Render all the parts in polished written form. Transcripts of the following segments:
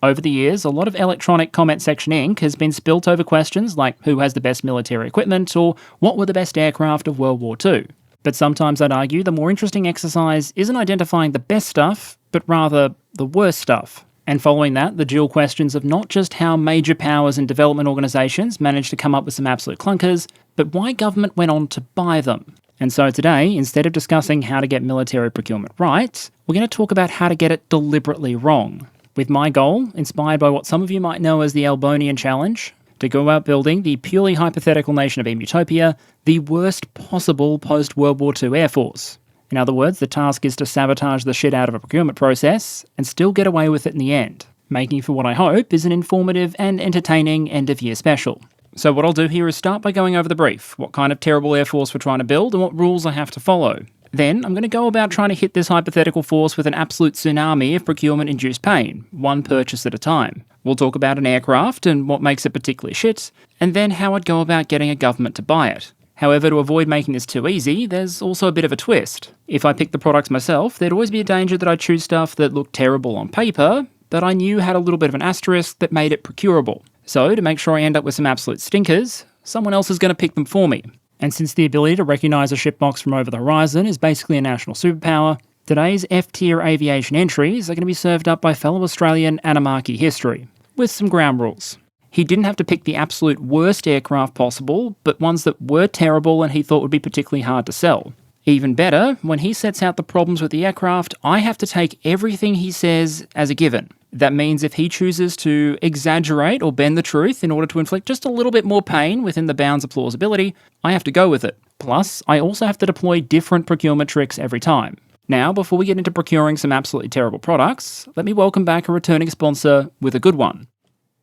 Over the years, a lot of electronic comment section ink has been spilt over questions like who has the best military equipment or what were the best aircraft of World War II. But sometimes I'd argue the more interesting exercise isn't identifying the best stuff, but rather the worst stuff. And following that, the dual questions of not just how major powers and development organisations managed to come up with some absolute clunkers, but why government went on to buy them. And so today, instead of discussing how to get military procurement right, we're going to talk about how to get it deliberately wrong. With my goal, inspired by what some of you might know as the Elbonian challenge, to go about building the purely hypothetical nation of Emutopia, the worst possible post-World War II Air Force. In other words, the task is to sabotage the shit out of a procurement process and still get away with it in the end, making for what I hope is an informative and entertaining end-of-year special. So what I'll do here is start by going over the brief, what kind of terrible Air Force we're trying to build and what rules I have to follow. Then I'm going to go about trying to hit this hypothetical force with an absolute tsunami of procurement-induced pain, one purchase at a time. We'll talk about an aircraft and what makes it particularly shit, and then how I'd go about getting a government to buy it. However, to avoid making this too easy, there's also a bit of a twist. If I picked the products myself, there'd always be a danger that I'd choose stuff that looked terrible on paper, but I knew had a little bit of an asterisk that made it procurable. So, to make sure I end up with some absolute stinkers, someone else is going to pick them for me. And since the ability to recognise a shipbox from over the horizon is basically a national superpower, today's F-tier aviation entries are going to be served up by fellow Australian Animarchy history, with some ground rules. He didn't have to pick the absolute worst aircraft possible, but ones that were terrible and he thought would be particularly hard to sell. Even better, when he sets out the problems with the aircraft, I have to take everything he says as a given. That means if he chooses to exaggerate or bend the truth in order to inflict just a little bit more pain within the bounds of plausibility, I have to go with it. Plus, I also have to deploy different procurement tricks every time. Now, before we get into procuring some absolutely terrible products, let me welcome back a returning sponsor with a good one.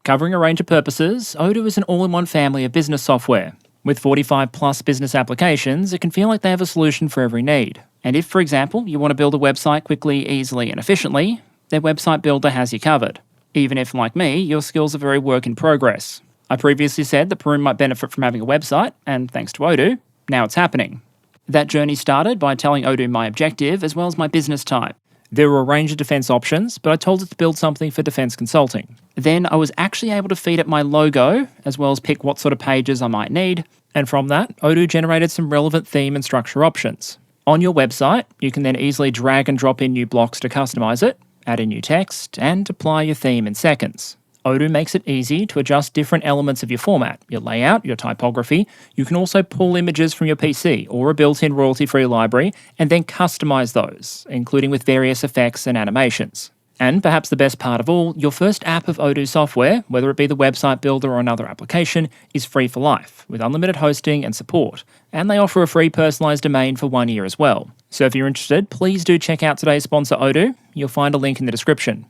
Covering a range of purposes, Odoo is an all-in-one family of business software. With 45 plus business applications, it can feel like they have a solution for every need. And if, for example, you want to build a website quickly, easily and efficiently, their website builder has you covered. Even if, like me, your skills are very work in progress. I previously said that Perun might benefit from having a website, and thanks to Odoo, now it's happening. That journey started by telling Odoo my objective as well as my business type. There were a range of defence options, but I told it to build something for defence consulting. Then I was actually able to feed it my logo, as well as pick what sort of pages I might need, and from that, Odoo generated some relevant theme and structure options. On your website, you can then easily drag and drop in new blocks to customise it, add in new text, and apply your theme in seconds. Odoo makes it easy to adjust different elements of your format, your layout, your typography. You can also pull images from your PC or a built-in royalty-free library and then customise those, including with various effects and animations. And perhaps the best part of all, your first app of Odoo software, whether it be the website builder or another application, is free for life, with unlimited hosting and support. And they offer a free personalised domain for 1 year as well. So if you're interested, please do check out today's sponsor Odoo. You'll find a link in the description.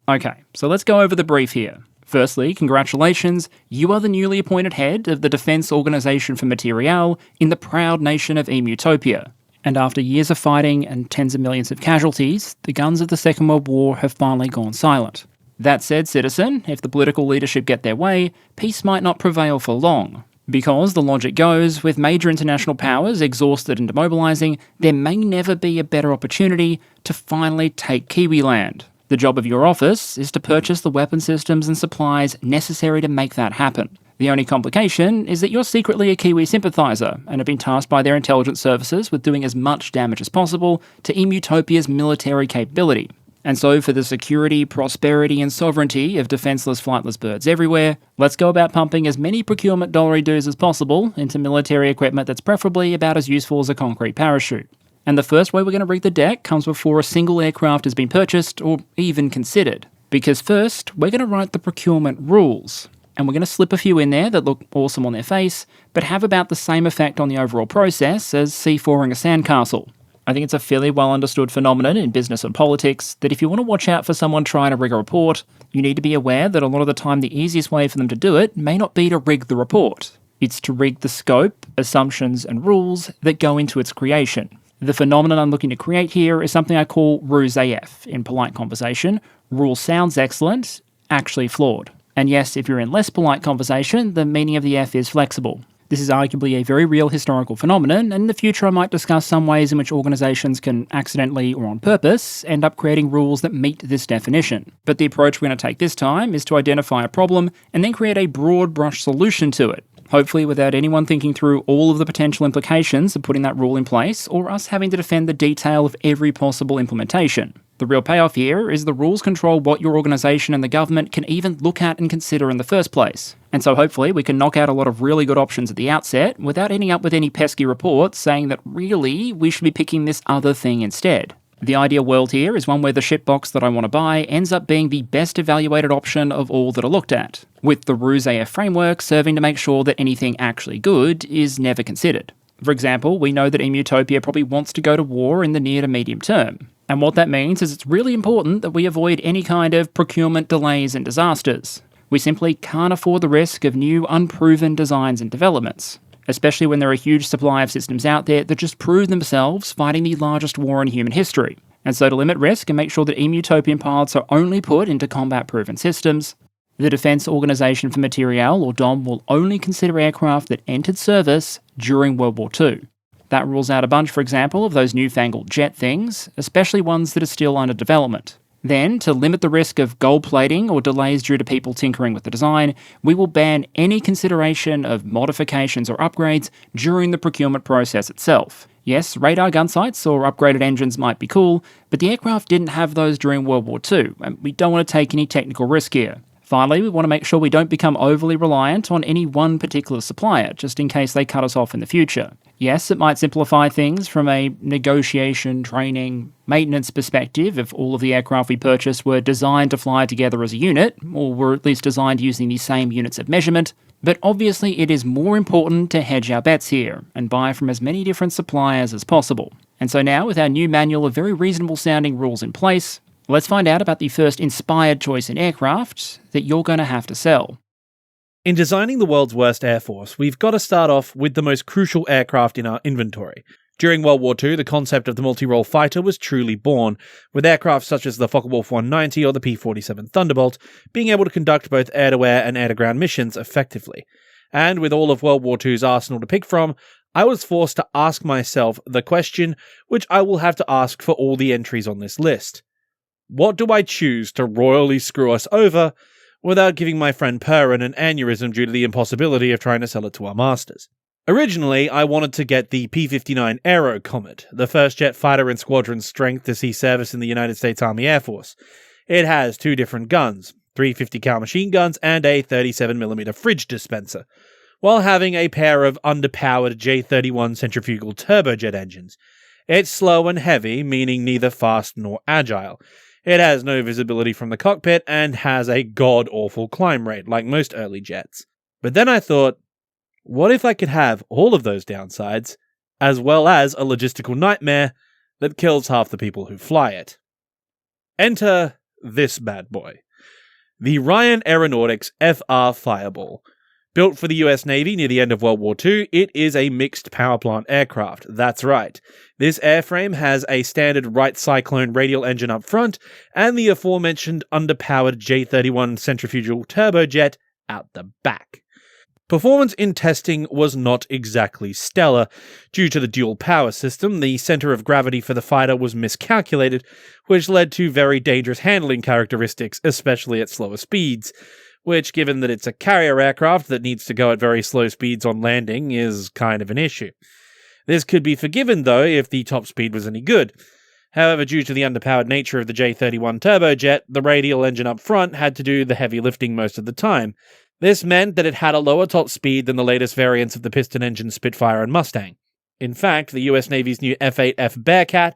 Okay, so let's go over the brief here. Firstly, congratulations, you are the newly appointed head of the Defence Organisation for Materiel in the proud nation of Emutopia. And after years of fighting and tens of millions of casualties, the guns of the Second World War have finally gone silent. That said, citizen, if the political leadership get their way, peace might not prevail for long. Because the logic goes, with major international powers exhausted and demobilising, there may never be a better opportunity to finally take Kiwiland. The job of your office is to purchase the weapon systems and supplies necessary to make that happen. The only complication is that you're secretly a Kiwi sympathiser and have been tasked by their intelligence services with doing as much damage as possible to Emutopia's military capability. And so for the security, prosperity and sovereignty of defenceless flightless birds everywhere, let's go about pumping as many procurement dollary dues as possible into military equipment that's preferably about as useful as a concrete parachute. And the first way we're going to rig the deck comes before a single aircraft has been purchased or even considered. Because first, we're going to write the procurement rules. And we're going to slip a few in there that look awesome on their face, but have about the same effect on the overall process as C4ing a sandcastle. I think it's a fairly well understood phenomenon in business and politics that if you want to watch out for someone trying to rig a report, you need to be aware that a lot of the time the easiest way for them to do it may not be to rig the report. It's to rig the scope, assumptions and rules that go into its creation. The phenomenon I'm looking to create here is something I call ruse AF in polite conversation. Rule sounds excellent, actually flawed. And yes, if you're in less polite conversation, the meaning of the F is flexible. This is arguably a very real historical phenomenon, and in the future I might discuss some ways in which organisations can accidentally or on purpose end up creating rules that meet this definition. But the approach we're going to take this time is to identify a problem and then create a broad brush solution to it, hopefully without anyone thinking through all of the potential implications of putting that rule in place or us having to defend the detail of every possible implementation. The real payoff here is the rules control what your organisation and the government can even look at and consider in the first place. And so hopefully we can knock out a lot of really good options at the outset without ending up with any pesky reports saying that really we should be picking this other thing instead. The ideal world here is one where the shitbox that I want to buy ends up being the best evaluated option of all that are looked at, with the Ruse AF framework serving to make sure that anything actually good is never considered. For example, we know that Emutopia probably wants to go to war in the near to medium term. And what that means is it's really important that we avoid any kind of procurement delays and disasters. We simply can't afford the risk of new unproven designs and developments, especially when there are a huge supply of systems out there that just prove themselves fighting the largest war in human history. And so to limit risk and make sure that Emutopian pilots are only put into combat-proven systems, the Defence Organisation for Materiel, or DOM, will only consider aircraft that entered service during World War II. That rules out a bunch, for example, of those newfangled jet things, especially ones that are still under development. Then, to limit the risk of gold plating or delays due to people tinkering with the design, we will ban any consideration of modifications or upgrades during the procurement process itself. Yes, radar gun sights or upgraded engines might be cool, but the aircraft didn't have those during World War II, and we don't want to take any technical risk here. Finally, we want to make sure we don't become overly reliant on any one particular supplier, just in case they cut us off in the future. Yes, it might simplify things from a negotiation, training, maintenance perspective if all of the aircraft we purchase were designed to fly together as a unit, or were at least designed using the same units of measurement, but obviously it is more important to hedge our bets here, and buy from as many different suppliers as possible. And so now, with our new manual of very reasonable sounding rules in place, let's find out about the first inspired choice in aircraft that you're going to have to sell. In designing the world's worst air force, we've got to start off with the most crucial aircraft in our inventory. During World War II, the concept of the multi-role fighter was truly born, with aircraft such as the Focke-Wulf 190 or the P-47 Thunderbolt being able to conduct both air-to-air and air-to-ground missions effectively. And with all of World War II's arsenal to pick from, I was forced to ask myself the question, which I will have to ask for all the entries on this list. What do I choose to royally screw us over without giving my friend Perun an aneurysm due to the impossibility of trying to sell it to our masters? Originally, I wanted to get the P-59 Aero Comet, the first jet fighter in squadron strength to see service in the United States Army Air Force. It has two different guns, 350 cal machine guns and a 37mm fridge dispenser, while having a pair of underpowered J-31 centrifugal turbojet engines. It's slow and heavy, meaning neither fast nor agile. It has no visibility from the cockpit and has a god-awful climb rate, like most early jets. But then I thought, what if I could have all of those downsides, as well as a logistical nightmare that kills half the people who fly it? Enter this bad boy. The Ryan Aeronautics FR Fireball. Built for the US Navy near the end of World War II, it is a mixed power plant aircraft. That's right. This airframe has a standard Wright Cyclone radial engine up front, and the aforementioned underpowered J-31 centrifugal turbojet out the back. Performance in testing was not exactly stellar. Due to the dual power system, the center of gravity for the fighter was miscalculated, which led to very dangerous handling characteristics, especially at slower speeds. Which, given that it's a carrier aircraft that needs to go at very slow speeds on landing, is kind of an issue. This could be forgiven, though, if the top speed was any good. However, due to the underpowered nature of the J-31 turbojet, the radial engine up front had to do the heavy lifting most of the time. This meant that it had a lower top speed than the latest variants of the piston-engine Spitfire and Mustang. In fact, the US Navy's new F-8F Bearcat,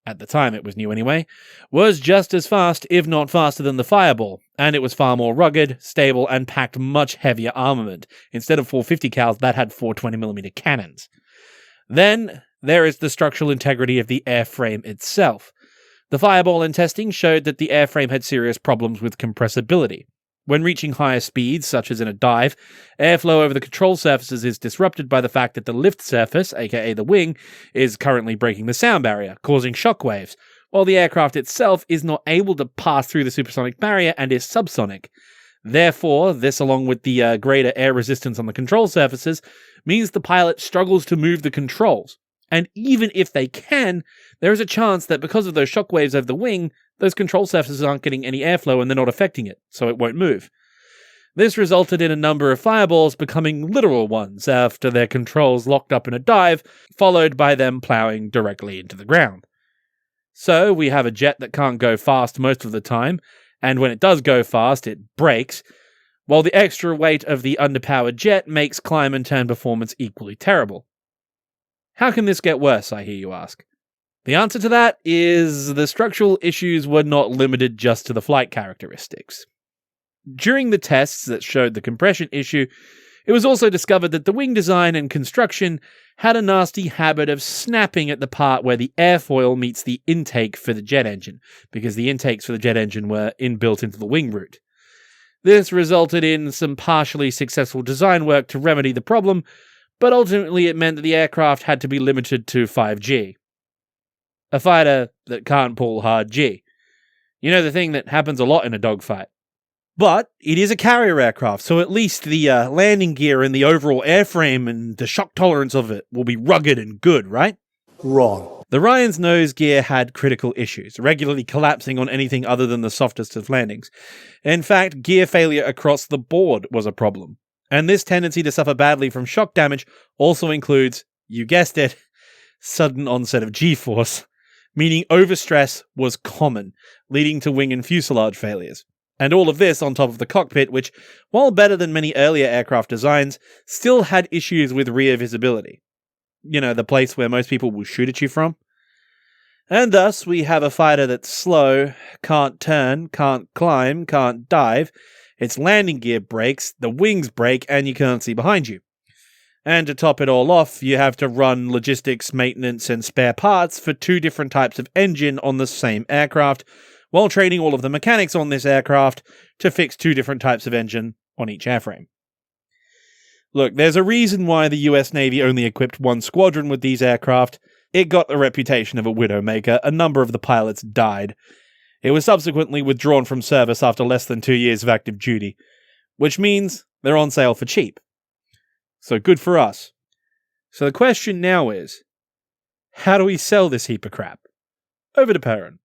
at the time it was new anyway, was just as fast, if not faster than the Fireball, and it was far more rugged, stable, and packed much heavier armament. Instead of 450 cals, that had 420mm cannons. Then, there is the structural integrity of the airframe itself. The Fireball in testing showed that the airframe had serious problems with compressibility. When reaching higher speeds, such as in a dive, airflow over the control surfaces is disrupted by the fact that the lift surface, aka the wing, is currently breaking the sound barrier, causing shockwaves, while the aircraft itself is not able to pass through the supersonic barrier and is subsonic. Therefore, this along with the greater air resistance on the control surfaces means the pilot struggles to move the controls. And even if they can, there is a chance that because of those shockwaves over the wing, those control surfaces aren't getting any airflow and they're not affecting it, so it won't move. This resulted in a number of fireballs becoming literal ones after their controls locked up in a dive, followed by them ploughing directly into the ground. So we have a jet that can't go fast most of the time, and when it does go fast, it breaks, while the extra weight of the underpowered jet makes climb and turn performance equally terrible. How can this get worse, I hear you ask? The answer to that is the structural issues were not limited just to the flight characteristics. During the tests that showed the compression issue, it was also discovered that the wing design and construction had a nasty habit of snapping at the part where the airfoil meets the intake for the jet engine, because the intakes for the jet engine were inbuilt into the wing root. This resulted in some partially successful design work to remedy the problem, but ultimately it meant that the aircraft had to be limited to 5G. A fighter that can't pull hard G. You know, the thing that happens a lot in a dogfight. But it is a carrier aircraft, so at least the landing gear and the overall airframe and the shock tolerance of it will be rugged and good, right? Wrong. The Ryan's nose gear had critical issues, regularly collapsing on anything other than the softest of landings. In fact, gear failure across the board was a problem. And this tendency to suffer badly from shock damage also includes, you guessed it, sudden onset of G-force, meaning overstress was common, leading to wing and fuselage failures. And all of this on top of the cockpit, which, while better than many earlier aircraft designs, still had issues with rear visibility. You know, the place where most people will shoot at you from. And thus, we have a fighter that's slow, can't turn, can't climb, can't dive, its landing gear breaks, the wings break, and you can't see behind you. And to top it all off, you have to run logistics, maintenance, and spare parts for 2 different types of engine on the same aircraft, while training all of the mechanics on this aircraft to fix 2 different types of engine on each airframe. Look, there's a reason why the US Navy only equipped 1 squadron with these aircraft. It got the reputation of a widowmaker. A number of the pilots died. It was subsequently withdrawn from service after less than 2 years of active duty, which means they're on sale for cheap. So good for us. So the question now is, how do we sell this heap of crap? Over to Perun.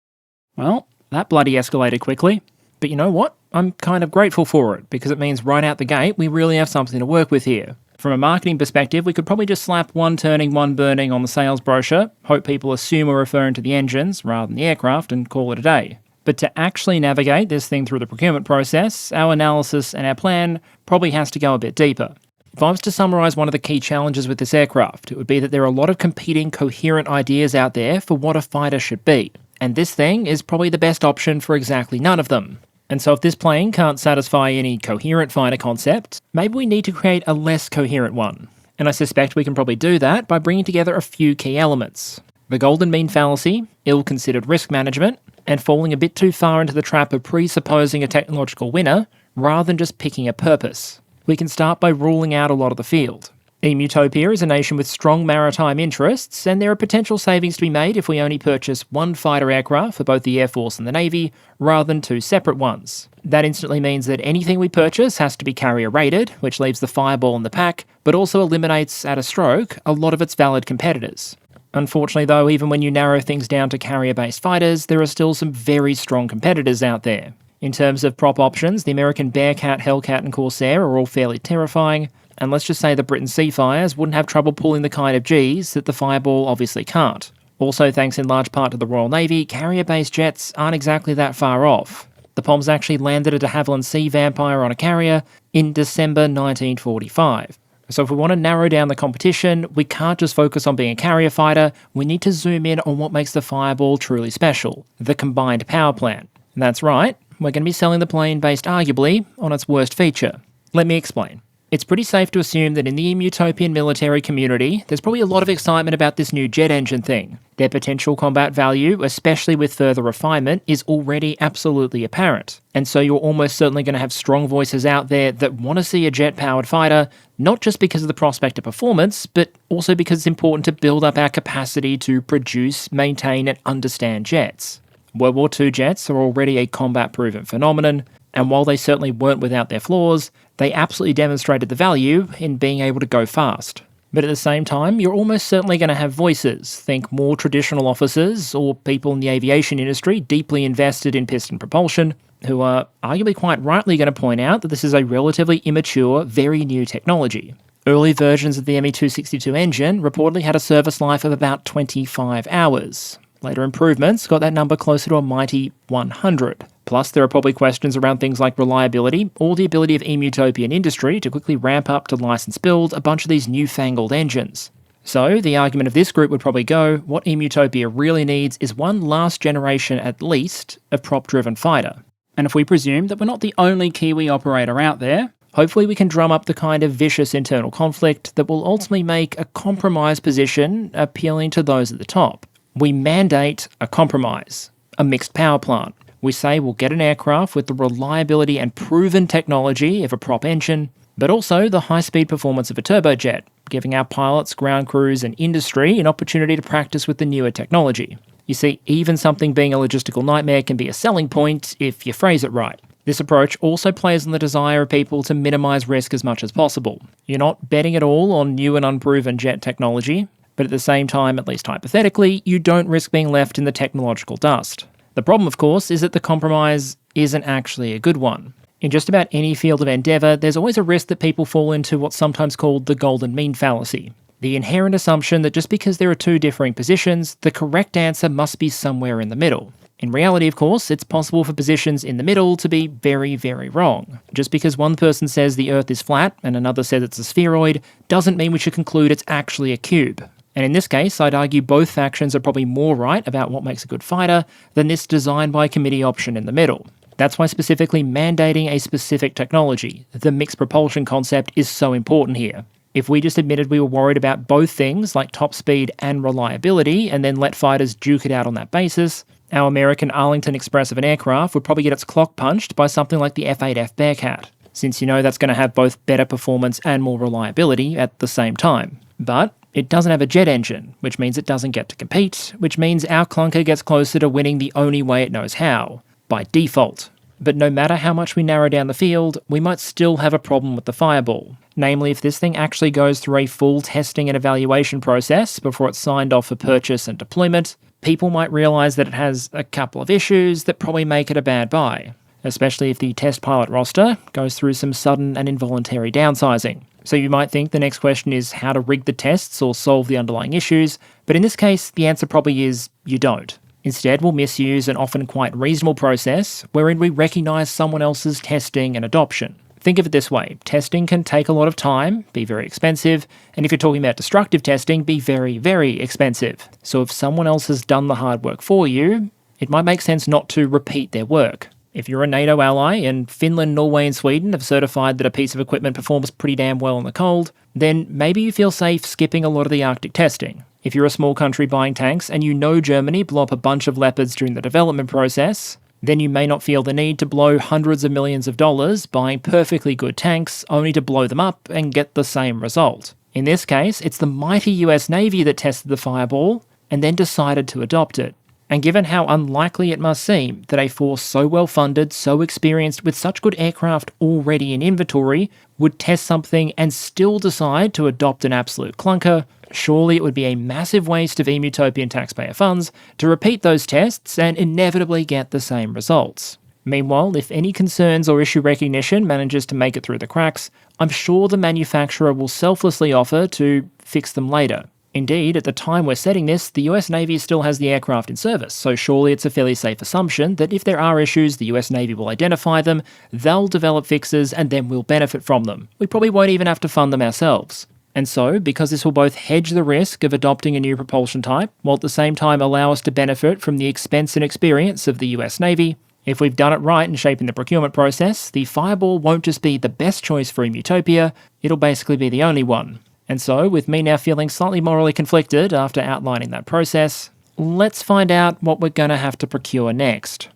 Well, that bloody escalated quickly. But you know what? I'm kind of grateful for it, because it means right out the gate we really have something to work with here. From a marketing perspective, we could probably just slap 1 turning, 1 burning on the sales brochure, hope people assume we're referring to the engines rather than the aircraft, and call it a day. But to actually navigate this thing through the procurement process, our analysis and our plan probably has to go a bit deeper. If I was to summarise one of the key challenges with this aircraft, it would be that there are a lot of competing, coherent ideas out there for what a fighter should be. And this thing is probably the best option for exactly none of them. And so if this plane can't satisfy any coherent fighter concept, maybe we need to create a less coherent one. And I suspect we can probably do that by bringing together a few key elements. The golden mean fallacy, ill-considered risk management, and falling a bit too far into the trap of presupposing a technological winner rather than just picking a purpose. We can start by ruling out a lot of the field. Emutopia is a nation with strong maritime interests, and there are potential savings to be made if we only purchase 1 fighter aircraft for both the Air Force and the Navy, rather than 2 separate ones. That instantly means that anything we purchase has to be carrier rated, which leaves the fireball in the pack, but also eliminates, at a stroke, a lot of its valid competitors. Unfortunately though, even when you narrow things down to carrier-based fighters, there are still some very strong competitors out there. In terms of prop options, the American Bearcat, Hellcat and Corsair are all fairly terrifying, and let's just say the Britain Seafires wouldn't have trouble pulling the kind of Gs that the Fireball obviously can't. Also, thanks in large part to the Royal Navy, carrier-based jets aren't exactly that far off. The Poms actually landed a de Havilland Sea Vampire on a carrier in December 1945. So if we want to narrow down the competition, we can't just focus on being a carrier fighter, we need to zoom in on what makes the Fireball truly special, the combined power plant. And that's right, we're going to be selling the plane based arguably on its worst feature. Let me explain. It's pretty safe to assume that in the Emutopian military community, there's probably a lot of excitement about this new jet engine thing. Their potential combat value, especially with further refinement, is already absolutely apparent. And so you're almost certainly going to have strong voices out there that want to see a jet-powered fighter, not just because of the prospect of performance, but also because it's important to build up our capacity to produce, maintain, and understand jets. World War II jets are already a combat-proven phenomenon, And while they certainly weren't without their flaws, they absolutely demonstrated the value in being able to go fast. But at the same time, you're almost certainly going to have voices, think more traditional officers or people in the aviation industry deeply invested in piston propulsion, who are arguably quite rightly going to point out that this is a relatively immature, very new technology. Early versions of the ME262 engine reportedly had a service life of about 25 hours. Later improvements got that number closer to a mighty 100. Plus, there are probably questions around things like reliability or the ability of Emutopian industry to quickly ramp up to license build a bunch of these newfangled engines. So, the argument of this group would probably go, what Emutopia really needs is one last generation at least of prop-driven fighter. And if we presume that we're not the only Kiwi operator out there, hopefully we can drum up the kind of vicious internal conflict that will ultimately make a compromise position appealing to those at the top. We mandate a compromise, a mixed power plant. We say we'll get an aircraft with the reliability and proven technology of a prop engine, but also the high-speed performance of a turbojet, giving our pilots, ground crews and industry an opportunity to practice with the newer technology. You see, even something being a logistical nightmare can be a selling point if you phrase it right. This approach also plays on the desire of people to minimise risk as much as possible. You're not betting at all on new and unproven jet technology, but at the same time, at least hypothetically, you don't risk being left in the technological dust. The problem, of course, is that the compromise isn't actually a good one. In just about any field of endeavour, there's always a risk that people fall into what's sometimes called the golden mean fallacy. The inherent assumption that just because there are two differing positions, the correct answer must be somewhere in the middle. In reality, of course, it's possible for positions in the middle to be very, very wrong. Just because one person says the Earth is flat and another says it's a spheroid, doesn't mean we should conclude it's actually a cube. And in this case, I'd argue both factions are probably more right about what makes a good fighter than this design by committee option in the middle. That's why specifically mandating a specific technology, the mixed propulsion concept, is so important here. If we just admitted we were worried about both things, like top speed and reliability, and then let fighters duke it out on that basis, our American Arlington Express of an aircraft would probably get its clock punched by something like the F-8F Bearcat, since you know that's going to have both better performance and more reliability at the same time. But it doesn't have a jet engine, which means it doesn't get to compete, which means our clunker gets closer to winning the only way it knows how, by default. But no matter how much we narrow down the field, we might still have a problem with the Fireball. Namely, if this thing actually goes through a full testing and evaluation process before it's signed off for purchase and deployment, people might realise that it has a couple of issues that probably make it a bad buy, especially if the test pilot roster goes through some sudden and involuntary downsizing. So you might think the next question is how to rig the tests or solve the underlying issues, but in this case, the answer probably is you don't. Instead, we'll misuse an often quite reasonable process wherein we recognise someone else's testing and adoption. Think of it this way, testing can take a lot of time, be very expensive, and if you're talking about destructive testing, be very, very expensive. So if someone else has done the hard work for you, it might make sense not to repeat their work. If you're a NATO ally and Finland, Norway and Sweden have certified that a piece of equipment performs pretty damn well in the cold, then maybe you feel safe skipping a lot of the Arctic testing. If you're a small country buying tanks and you know Germany blew up a bunch of Leopards during the development process, then you may not feel the need to blow hundreds of millions of dollars buying perfectly good tanks only to blow them up and get the same result. In this case, it's the mighty US Navy that tested the Fireball and then decided to adopt it. And given how unlikely it must seem that a force so well funded, so experienced, with such good aircraft already in inventory would test something and still decide to adopt an absolute clunker, surely it would be a massive waste of Emutopian taxpayer funds to repeat those tests and inevitably get the same results. Meanwhile, if any concerns or issue recognition manages to make it through the cracks, I'm sure the manufacturer will selflessly offer to fix them later. Indeed, at the time we're setting this, the US Navy still has the aircraft in service, so surely it's a fairly safe assumption that if there are issues, the US Navy will identify them, they'll develop fixes, and then we'll benefit from them. We probably won't even have to fund them ourselves. And so, because this will both hedge the risk of adopting a new propulsion type, while at the same time allow us to benefit from the expense and experience of the US Navy, if we've done it right in shaping the procurement process, the Fireball won't just be the best choice for Emutopia, it'll basically be the only one. And so, with me now feeling slightly morally conflicted after outlining that process, let's find out what we're going to have to procure next.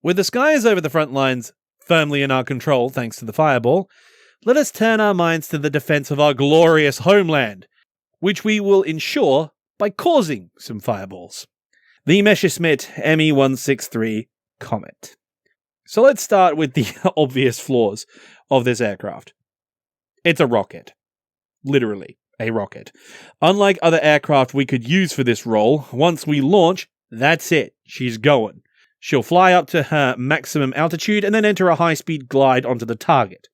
With the skies over the front lines firmly in our control thanks to the Fireball, let us turn our minds to the defense of our glorious homeland, which we will ensure by causing some fireballs. The Messerschmitt Me-163 Comet. So let's start with the obvious flaws of this aircraft. It's a rocket. Literally, a rocket. Unlike other aircraft we could use for this role, once we launch, that's it. She's going. She'll fly up to her maximum altitude and then enter a high-speed glide onto the target.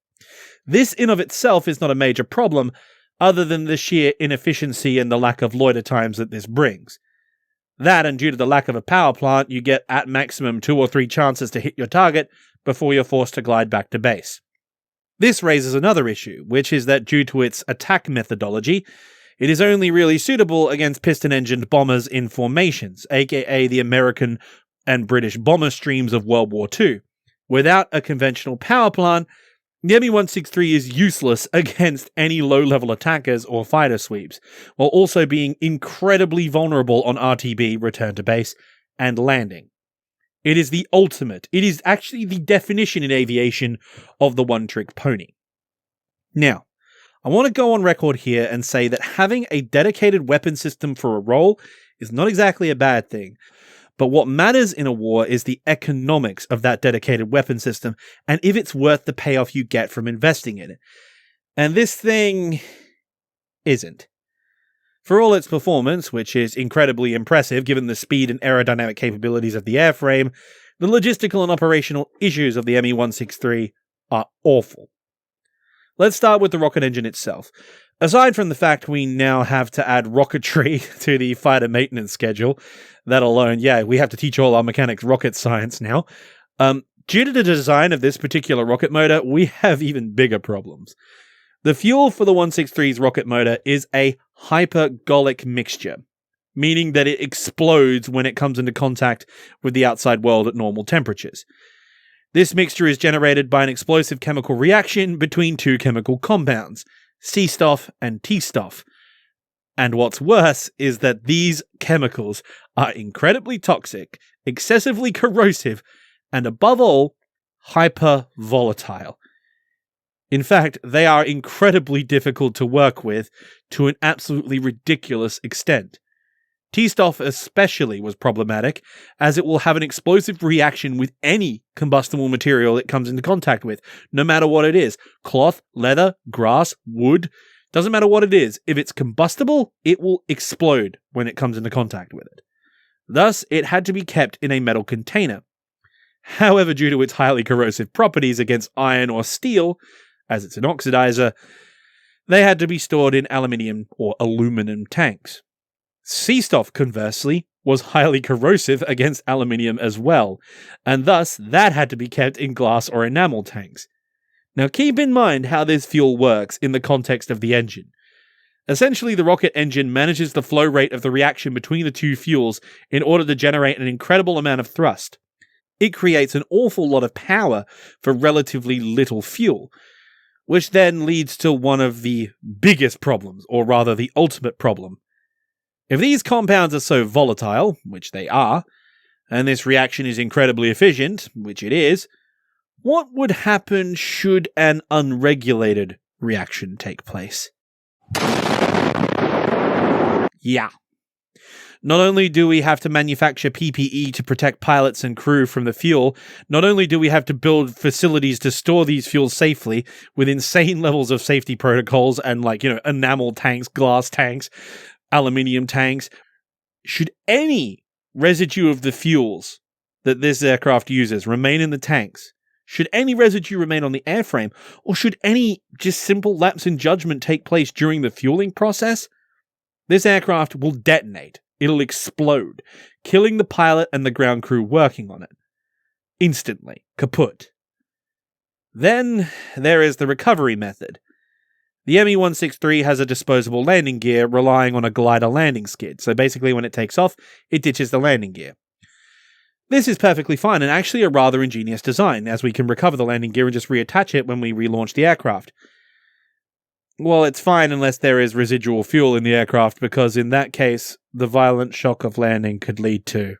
This in of itself is not a major problem, other than the sheer inefficiency and the lack of loiter times that this brings. That, and due to the lack of a power plant, you get at maximum 2 or 3 chances to hit your target before you're forced to glide back to base. This raises another issue, which is that due to its attack methodology, it is only really suitable against piston-engined bombers in formations, aka the American and British bomber streams of World War II. Without a conventional power plant, the Me-163 is useless against any low-level attackers or fighter sweeps, while also being incredibly vulnerable on RTB, return to base, and landing. It is the ultimate. It is actually the definition in aviation of the one-trick pony. Now, I want to go on record here and say that having a dedicated weapon system for a role is not exactly a bad thing. But what matters in a war is the economics of that dedicated weapon system and if it's worth the payoff you get from investing in it. And this thing isn't. For all its performance, which is incredibly impressive given the speed and aerodynamic capabilities of the airframe, the logistical and operational issues of the Me-163 are awful. Let's start with the rocket engine itself. Aside from the fact we now have to add rocketry to the fighter maintenance schedule, that alone, we have to teach all our mechanics rocket science now. Due to the design of this particular rocket motor, we have even bigger problems. The fuel for the 163's rocket motor is a hypergolic mixture, meaning that it explodes when it comes into contact with the outside world at normal temperatures. This mixture is generated by an explosive chemical reaction between 2 chemical compounds, C-stuff and T-stuff. And what's worse is that these chemicals are incredibly toxic, excessively corrosive, and above all, hyper-volatile. In fact, they are incredibly difficult to work with to an absolutely ridiculous extent. T-stuff especially was problematic, as it will have an explosive reaction with any combustible material it comes into contact with, no matter what it is. Cloth, leather, grass, wood, doesn't matter what it is. If it's combustible, it will explode when it comes into contact with it. Thus, it had to be kept in a metal container. However, due to its highly corrosive properties against iron or steel, as it's an oxidizer, they had to be stored in aluminium or aluminum tanks. C-stuff, conversely, was highly corrosive against aluminium as well, and thus that had to be kept in glass or enamel tanks. Now keep in mind how this fuel works in the context of the engine. Essentially, the rocket engine manages the flow rate of the reaction between the 2 fuels in order to generate an incredible amount of thrust. It creates an awful lot of power for relatively little fuel, which then leads to one of the biggest problems, or rather the ultimate problem. If these compounds are so volatile, which they are, and this reaction is incredibly efficient, which it is, what would happen should an unregulated reaction take place? Not only do we have to manufacture PPE to protect pilots and crew from the fuel, not only do we have to build facilities to store these fuels safely with insane levels of safety protocols and enamel tanks, glass tanks, aluminium tanks. Should any residue of the fuels that this aircraft uses remain in the tanks, should any residue remain on the airframe, or should any just simple lapse in judgment take place during the fueling process, this aircraft will detonate. It'll explode, killing the pilot and the ground crew working on it. Instantly. Kaput. Then there is the recovery method. The Me-163 has a disposable landing gear relying on a glider landing skid, so basically when it takes off, it ditches the landing gear. This is perfectly fine and actually a rather ingenious design, as we can recover the landing gear and just reattach it when we relaunch the aircraft. Well, it's fine unless there is residual fuel in the aircraft, because in that case, the violent shock of landing could lead to...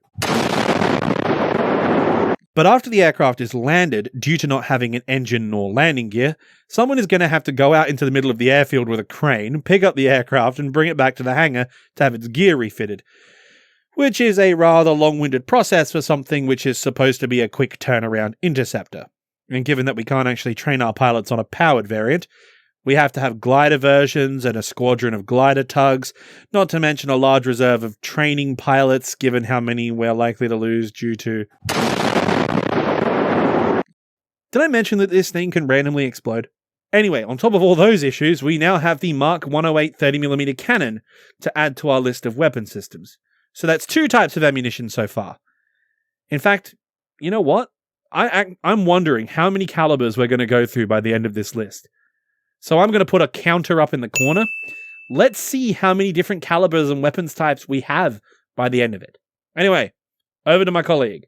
But after the aircraft is landed, due to not having an engine nor landing gear, someone is going to have to go out into the middle of the airfield with a crane, pick up the aircraft, and bring it back to the hangar to have its gear refitted. which is a rather long-winded process for something which is supposed to be a quick turnaround interceptor. And given that we can't actually train our pilots on a powered variant, we have to have glider versions and a squadron of glider tugs, not to mention a large reserve of training pilots, given how many we're likely to lose due to... Did I mention that this thing can randomly explode? Anyway, on top of all those issues, we now have the Mark 108 30mm cannon to add to our list of weapon systems. So that's 2 types of ammunition so far. In fact, you know what? I'm wondering how many calibers we're going to go through by the end of this list. So I'm going to put a counter up in the corner. Let's see how many different calibers and weapons types we have by the end of it. Anyway, over to my colleague.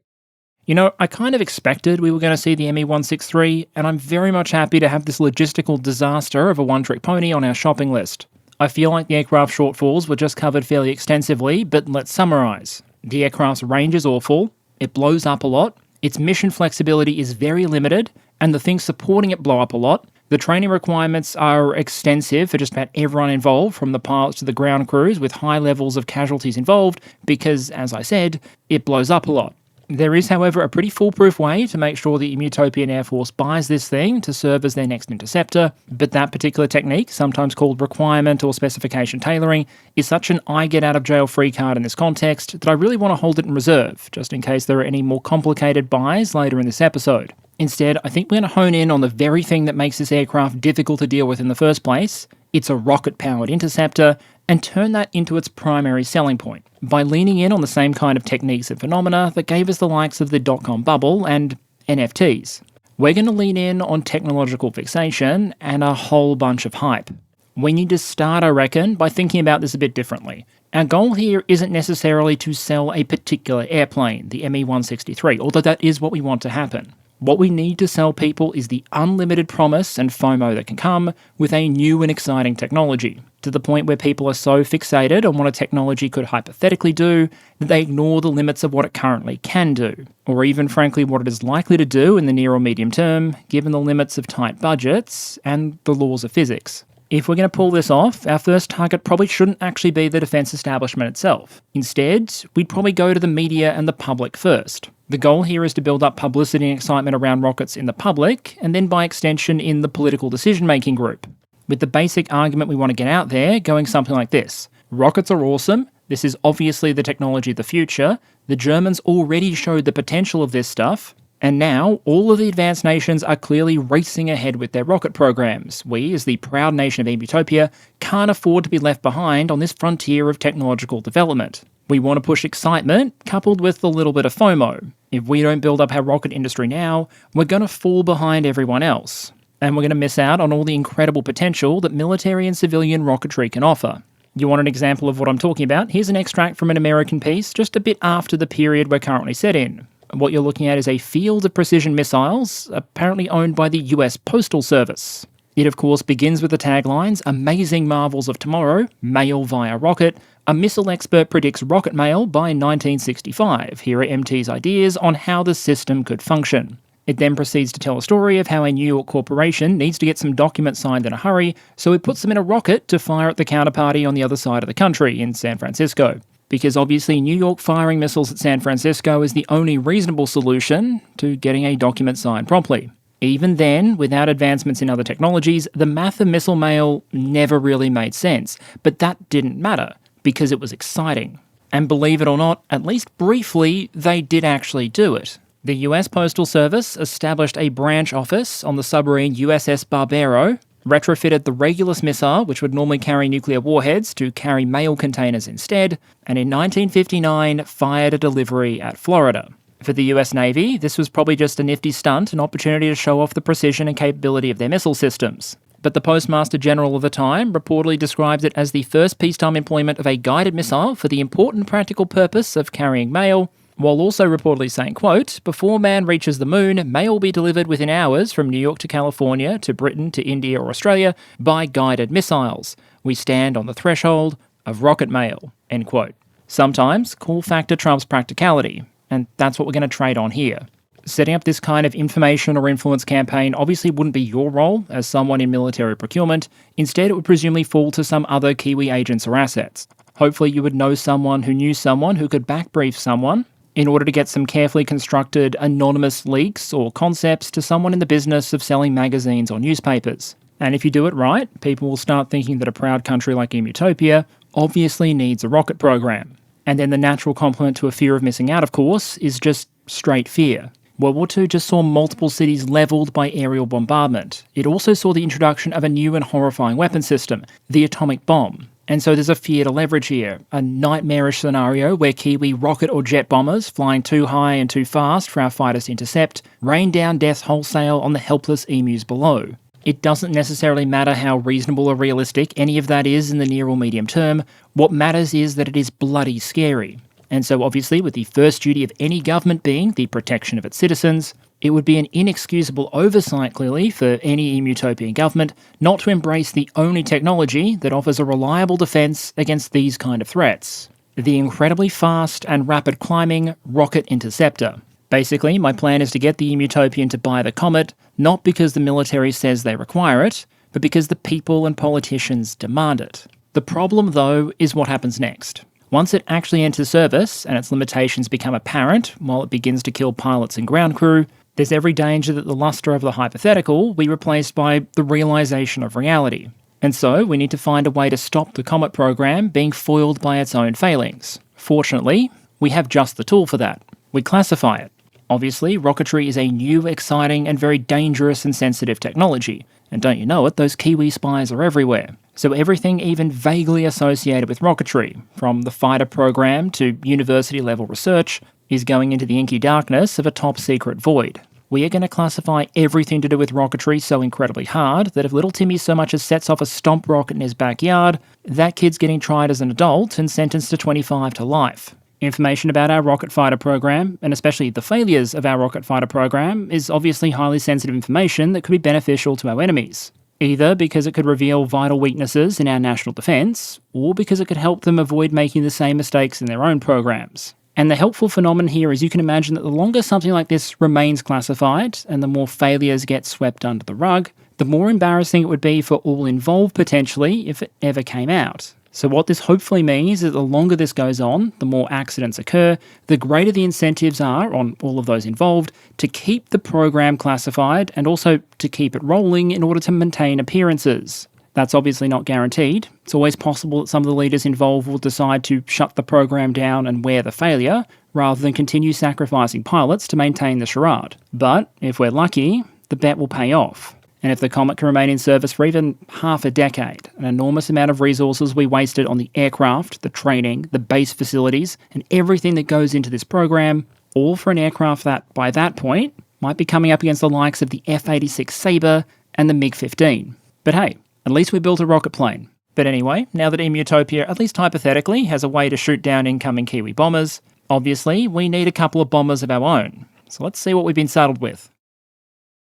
You know, I kind of expected we were going to see the ME-163, and I'm very much happy to have this logistical disaster of a one-trick pony on our shopping list. I feel like the aircraft shortfalls were just covered fairly extensively, but let's summarise. The aircraft's range is awful, it blows up a lot, its mission flexibility is very limited, and the things supporting it blow up a lot. The training requirements are extensive for just about everyone involved, from the pilots to the ground crews, with high levels of casualties involved, because, as I said, it blows up a lot. There is, however, a pretty foolproof way to make sure the Emutopian Air Force buys this thing to serve as their next Interceptor, but that particular technique, sometimes called requirement or specification tailoring, is such an I-get-out-of-jail-free card in this context that I really want to hold it in reserve, just in case there are any more complicated buys later in this episode. Instead, I think we're going to hone in on the very thing that makes this aircraft difficult to deal with in the first place. It's a rocket-powered interceptor, and turn that into its primary selling point, by leaning in on the same kind of techniques and phenomena that gave us the likes of the dot-com bubble and NFTs. We're going to lean in on technological fixation and a whole bunch of hype. We need to start, I reckon, by thinking about this a bit differently. Our goal here isn't necessarily to sell a particular airplane, the ME-163, although that is what we want to happen. What we need to sell people is the unlimited promise and FOMO that can come with a new and exciting technology, to the point where people are so fixated on what a technology could hypothetically do that they ignore the limits of what it currently can do, or even frankly what it is likely to do in the near or medium term, given the limits of tight budgets and the laws of physics. If we're going to pull this off, our first target probably shouldn't actually be the defence establishment itself. Instead, we'd probably go to the media and the public first. The goal here is to build up publicity and excitement around rockets in the public, and then by extension in the political decision-making group, with the basic argument we want to get out there going something like this. Rockets are awesome, this is obviously the technology of the future, the Germans already showed the potential of this stuff, and now all of the advanced nations are clearly racing ahead with their rocket programs. We, as the proud nation of Emutopia, can't afford to be left behind on this frontier of technological development. We want to push excitement, coupled with a little bit of FOMO. If we don't build up our rocket industry now, we're going to fall behind everyone else. And we're going to miss out on all the incredible potential that military and civilian rocketry can offer. You want an example of what I'm talking about? Here's an extract from an American piece just a bit after the period we're currently set in. What you're looking at is a field of precision missiles, apparently owned by the US Postal Service. It of course begins with the taglines, "Amazing Marvels of Tomorrow, Mail via Rocket. A missile expert predicts rocket mail by 1965. Here are MT's ideas on how the system could function." It then proceeds to tell a story of how a New York corporation needs to get some documents signed in a hurry, so it puts them in a rocket to fire at the counterparty on the other side of the country, in San Francisco. Because obviously New York firing missiles at San Francisco is the only reasonable solution to getting a document signed properly. Even then, without advancements in other technologies, the math of missile mail never really made sense, but that didn't matter, because it was exciting. And believe it or not, at least briefly, they did actually do it. The US Postal Service established a branch office on the submarine USS Barbero, retrofitted the Regulus missile, which would normally carry nuclear warheads, to carry mail containers instead, and in 1959 fired a delivery at Florida. For the US Navy, this was probably just a nifty stunt, an opportunity to show off the precision and capability of their missile systems. But the Postmaster General of the time reportedly describes it as the first peacetime employment of a guided missile for the important practical purpose of carrying mail, while also reportedly saying, quote, "Before man reaches the moon, mail will be delivered within hours from New York to California to Britain to India or Australia by guided missiles. We stand on the threshold of rocket mail," end quote. Sometimes cool factor trumps practicality, and that's what we're going to trade on here. Setting up this kind of information or influence campaign obviously wouldn't be your role as someone in military procurement. Instead, it would presumably fall to some other Kiwi agents or assets. Hopefully you would know someone who knew someone who could backbrief someone in order to get some carefully constructed anonymous leaks or concepts to someone in the business of selling magazines or newspapers. And if you do it right, people will start thinking that a proud country like Emutopia obviously needs a rocket program. And then the natural complement to a fear of missing out, of course, is just straight fear. World War II just saw multiple cities levelled by aerial bombardment. It also saw the introduction of a new and horrifying weapon system, the atomic bomb. And so there's a fear to leverage here, a nightmarish scenario where Kiwi rocket or jet bombers, flying too high and too fast for our fighters to intercept, rain down death wholesale on the helpless emus below. It doesn't necessarily matter how reasonable or realistic any of that is in the near or medium term. What matters is that it is bloody scary. And so obviously, with the first duty of any government being the protection of its citizens, it would be an inexcusable oversight, clearly, for any Emutopian government not to embrace the only technology that offers a reliable defence against these kind of threats: the incredibly fast and rapid climbing rocket Interceptor. Basically, my plan is to get the Emutopian to buy the comet, not because the military says they require it, but because the people and politicians demand it. The problem, though, is what happens next. Once it actually enters service and its limitations become apparent while it begins to kill pilots and ground crew, there's every danger that the lustre of the hypothetical will be replaced by the realisation of reality. And so we need to find a way to stop the Comet program being foiled by its own failings. Fortunately, we have just the tool for that. We classify it. Obviously, rocketry is a new, exciting, and very dangerous and sensitive technology. And don't you know it, those Kiwi spies are everywhere. So everything even vaguely associated with rocketry, from the fighter program to university-level research, is going into the inky darkness of a top-secret void. We are going to classify everything to do with rocketry so incredibly hard that if little Timmy so much as sets off a stomp rocket in his backyard, that kid's getting tried as an adult and sentenced to 25 to life. Information about our rocket fighter program, and especially the failures of our rocket fighter program, is obviously highly sensitive information that could be beneficial to our enemies. Either because it could reveal vital weaknesses in our national defence, or because it could help them avoid making the same mistakes in their own programs. And the helpful phenomenon here is you can imagine that the longer something like this remains classified, and the more failures get swept under the rug, the more embarrassing it would be for all involved potentially if it ever came out. So what this hopefully means is that the longer this goes on, the more accidents occur, the greater the incentives are on all of those involved to keep the program classified and also to keep it rolling in order to maintain appearances. That's obviously not guaranteed. It's always possible that some of the leaders involved will decide to shut the program down and wear the failure, rather than continue sacrificing pilots to maintain the charade. But if we're lucky, the bet will pay off. And if the Comet can remain in service for even half a decade, an enormous amount of resources we wasted on the aircraft, the training, the base facilities, and everything that goes into this program, all for an aircraft that, by that point, might be coming up against the likes of the F-86 Sabre and the MiG-15. But hey, at least we built a rocket plane. But anyway, now that Emutopia, at least hypothetically, has a way to shoot down incoming Kiwi bombers, obviously we need a couple of bombers of our own. So let's see what we've been saddled with.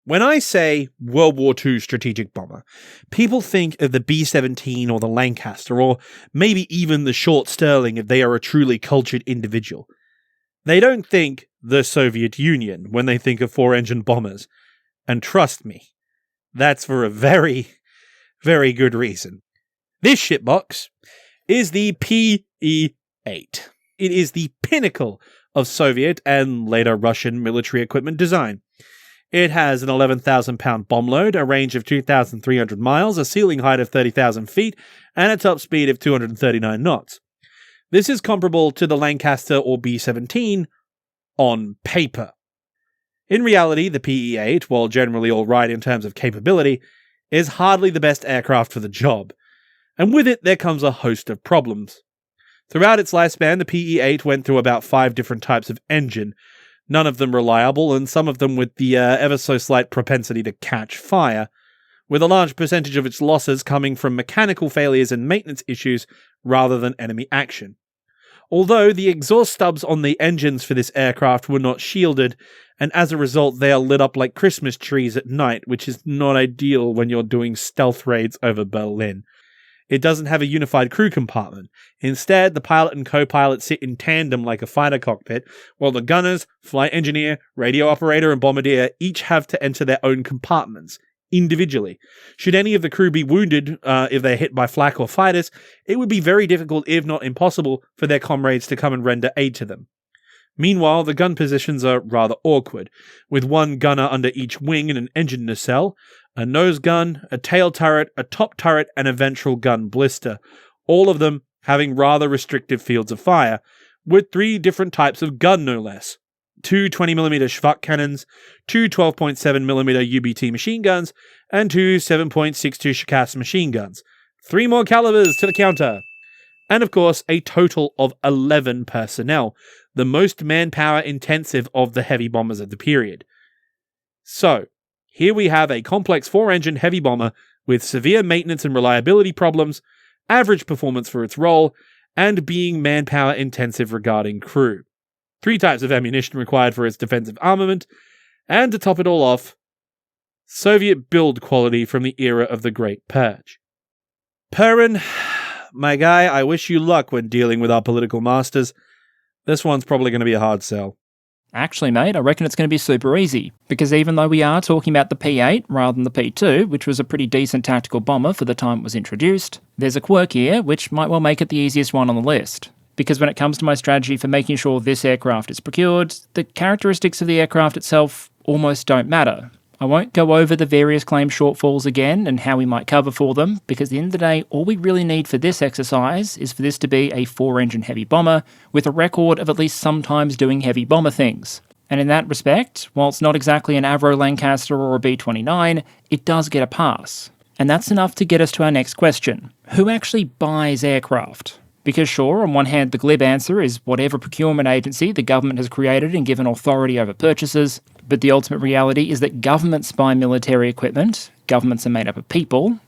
When I say World War II strategic bomber, people think of the B-17 or the Lancaster, or maybe even the Short Sterling if they are a truly cultured individual. They don't think the Soviet Union when they think of four-engine bombers. And trust me, that's for a very, very good reason. This shitbox is the PE-8. It is the pinnacle of Soviet and later Russian military equipment design. It has an 11,000-pound bomb load, a range of 2,300 miles, a ceiling height of 30,000 feet, and a top speed of 239 knots. This is comparable to the Lancaster or B-17 on paper. In reality, the PE-8, while generally alright in terms of capability, is hardly the best aircraft for the job. And with it, there comes a host of problems. Throughout its lifespan, the PE-8 went through about 5 different types of engine, none of them reliable, and some of them with the ever-so-slight propensity to catch fire, with a large percentage of its losses coming from mechanical failures and maintenance issues rather than enemy action. Although the exhaust stubs on the engines for this aircraft were not shielded, and as a result they are lit up like Christmas trees at night, which is not ideal when you're doing stealth raids over Berlin. It doesn't have a unified crew compartment. Instead, the pilot and co-pilot sit in tandem like a fighter cockpit, while the gunners, flight engineer, radio operator, and bombardier each have to enter their own compartments, individually. Should any of the crew be wounded if they're hit by flak or fighters, it would be very difficult, if not impossible, for their comrades to come and render aid to them. Meanwhile, the gun positions are rather awkward, with one gunner under each wing and an engine nacelle, a nose gun, a tail turret, a top turret, and a ventral gun blister, all of them having rather restrictive fields of fire, with 3 different types of gun no less. 2 20mm Schwach cannons, 2 12.7mm UBT machine guns, and 2 7.62 Shkas machine guns. 3 more calibers to the counter. And of course, a total of 11 personnel, the most manpower intensive of the heavy bombers of the period. So, here we have a complex 4-engine heavy bomber with severe maintenance and reliability problems, average performance for its role, and being manpower intensive regarding crew. 3 types of ammunition required for its defensive armament, and to top it all off, Soviet build quality from the era of the Great Purge. Perun, my guy, I wish you luck when dealing with our political masters. This one's probably going to be a hard sell. Actually, mate, I reckon it's going to be super easy, because even though we are talking about the P8 rather than the P2, which was a pretty decent tactical bomber for the time it was introduced, there's a quirk here which might well make it the easiest one on the list. Because when it comes to my strategy for making sure this aircraft is procured, the characteristics of the aircraft itself almost don't matter. I won't go over the various claim shortfalls again and how we might cover for them, because at the end of the day, all we really need for this exercise is for this to be a 4-engine heavy bomber with a record of at least sometimes doing heavy bomber things. And in that respect, while it's not exactly an Avro Lancaster or a B-29, it does get a pass. And that's enough to get us to our next question. Who actually buys aircraft? Because sure, on one hand, the glib answer is whatever procurement agency the government has created and given authority over purchases, but the ultimate reality is that governments buy military equipment, governments are made up of people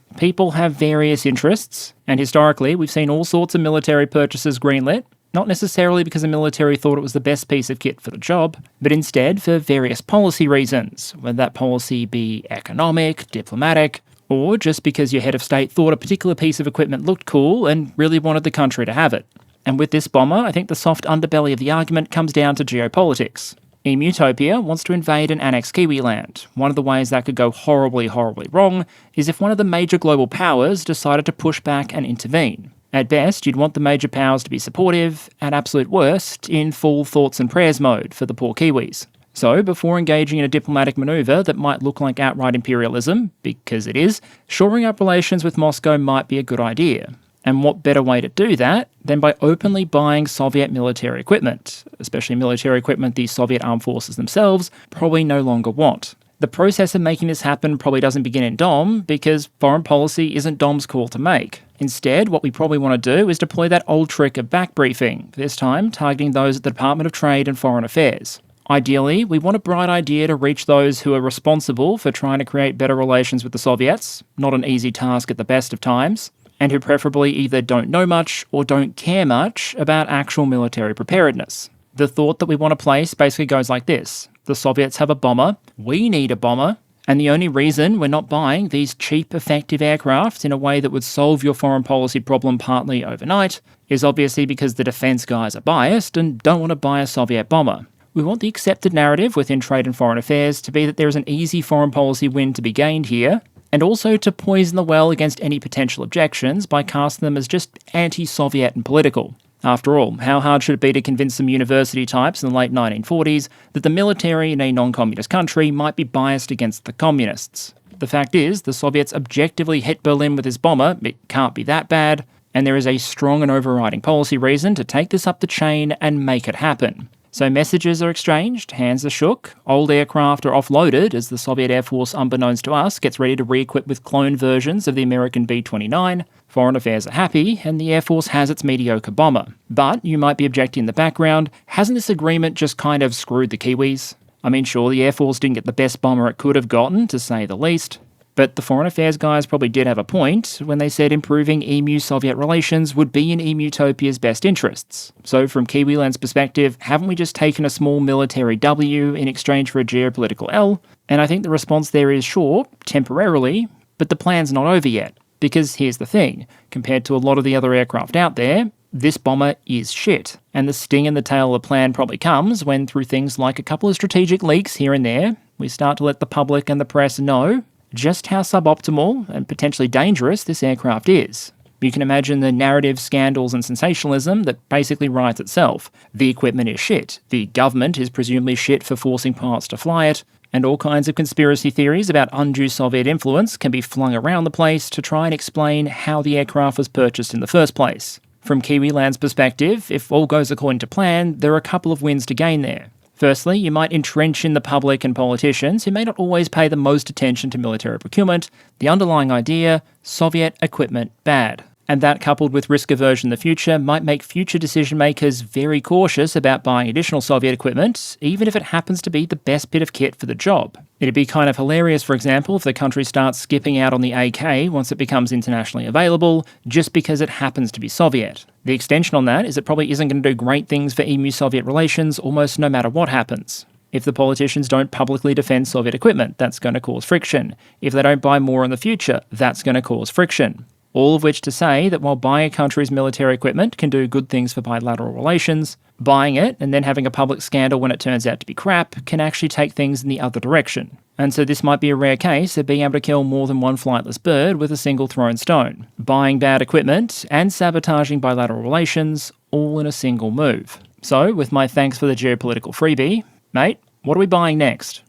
have various interests, and historically we've seen all sorts of military purchases greenlit, not necessarily because the military thought it was the best piece of kit for the job, but instead for various policy reasons, whether that policy be economic, diplomatic, or just because your head of state thought a particular piece of equipment looked cool and really wanted the country to have it. And with this bomber, I think the soft underbelly of the argument comes down to geopolitics. Emutopia wants to invade and annex Kiwiland. One of the ways that could go horribly, horribly wrong is if one of the major global powers decided to push back and intervene. At best, you'd want the major powers to be supportive, at absolute worst, in full thoughts and prayers mode for the poor Kiwis. So, before engaging in a diplomatic manoeuvre that might look like outright imperialism, because it is, shoring up relations with Moscow might be a good idea. And what better way to do that than by openly buying Soviet military equipment, especially military equipment the Soviet armed forces themselves probably no longer want. The process of making this happen probably doesn't begin in DOM, because foreign policy isn't DOM's call to make. Instead, what we probably want to do is deploy that old trick of backbriefing, this time targeting those at the Department of Trade and Foreign Affairs. Ideally, we want a bright idea to reach those who are responsible for trying to create better relations with the Soviets, not an easy task at the best of times, and who preferably either don't know much or don't care much about actual military preparedness. The thought that we want to place basically goes like this. The Soviets have a bomber, we need a bomber, and the only reason we're not buying these cheap, effective aircraft in a way that would solve your foreign policy problem partly overnight is obviously because the defense guys are biased and don't want to buy a Soviet bomber. We want the accepted narrative within trade and foreign affairs to be that there is an easy foreign policy win to be gained here, and also to poison the well against any potential objections by casting them as just anti-Soviet and political. After all, how hard should it be to convince some university types in the late 1940s that the military in a non-communist country might be biased against the communists? The fact is, the Soviets objectively hit Berlin with this bomber, it can't be that bad, and there is a strong and overriding policy reason to take this up the chain and make it happen. So messages are exchanged, hands are shook, old aircraft are offloaded as the Soviet Air Force, unbeknownst to us, gets ready to re-equip with clone versions of the American B-29, foreign affairs are happy, and the Air Force has its mediocre bomber. But, you might be objecting in the background, hasn't this agreement just kind of screwed the Kiwis? I mean, sure, the Air Force didn't get the best bomber it could have gotten, to say the least, but the foreign affairs guys probably did have a point when they said improving EMU-Soviet relations would be in Emutopia's best interests. So from Kiwiland's perspective, haven't we just taken a small military W in exchange for a geopolitical L? And I think the response there is sure, temporarily, but the plan's not over yet. Because here's the thing, compared to a lot of the other aircraft out there, this bomber is shit. And the sting in the tail of the plan probably comes when, through things like a couple of strategic leaks here and there, we start to let the public and the press know just how suboptimal and potentially dangerous this aircraft is. You can imagine the narrative, scandals and sensationalism that basically writes itself. The equipment is shit, the government is presumably shit for forcing pilots to fly it, and all kinds of conspiracy theories about undue Soviet influence can be flung around the place to try and explain how the aircraft was purchased in the first place. From Kiwiland's perspective, if all goes according to plan, there are a couple of wins to gain there. Firstly, you might entrench in the public and politicians who may not always pay the most attention to military procurement the underlying idea: Soviet equipment bad. And that, coupled with risk aversion in the future, might make future decision makers very cautious about buying additional Soviet equipment, even if it happens to be the best bit of kit for the job. It'd be kind of hilarious, for example, if the country starts skipping out on the AK once it becomes internationally available, just because it happens to be Soviet. The extension on that is it probably isn't going to do great things for EMU-Soviet relations almost no matter what happens. If the politicians don't publicly defend Soviet equipment, that's going to cause friction. If they don't buy more in the future, that's going to cause friction. All of which to say that while buying a country's military equipment can do good things for bilateral relations, buying it and then having a public scandal when it turns out to be crap can actually take things in the other direction. And so this might be a rare case of being able to kill more than one flightless bird with a single thrown stone. Buying bad equipment and sabotaging bilateral relations all in a single move. So, with my thanks for the geopolitical freebie, mate, what are we buying next?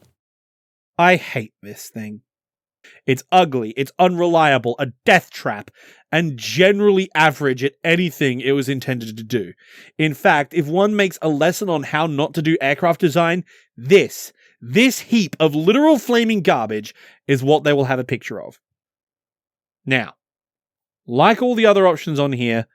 I hate this thing. It's ugly, it's unreliable, a death trap, and generally average at anything it was intended to do. In fact, if one makes a lesson on how not to do aircraft design, this heap of literal flaming garbage is what they will have a picture of. Now, like all the other options on here,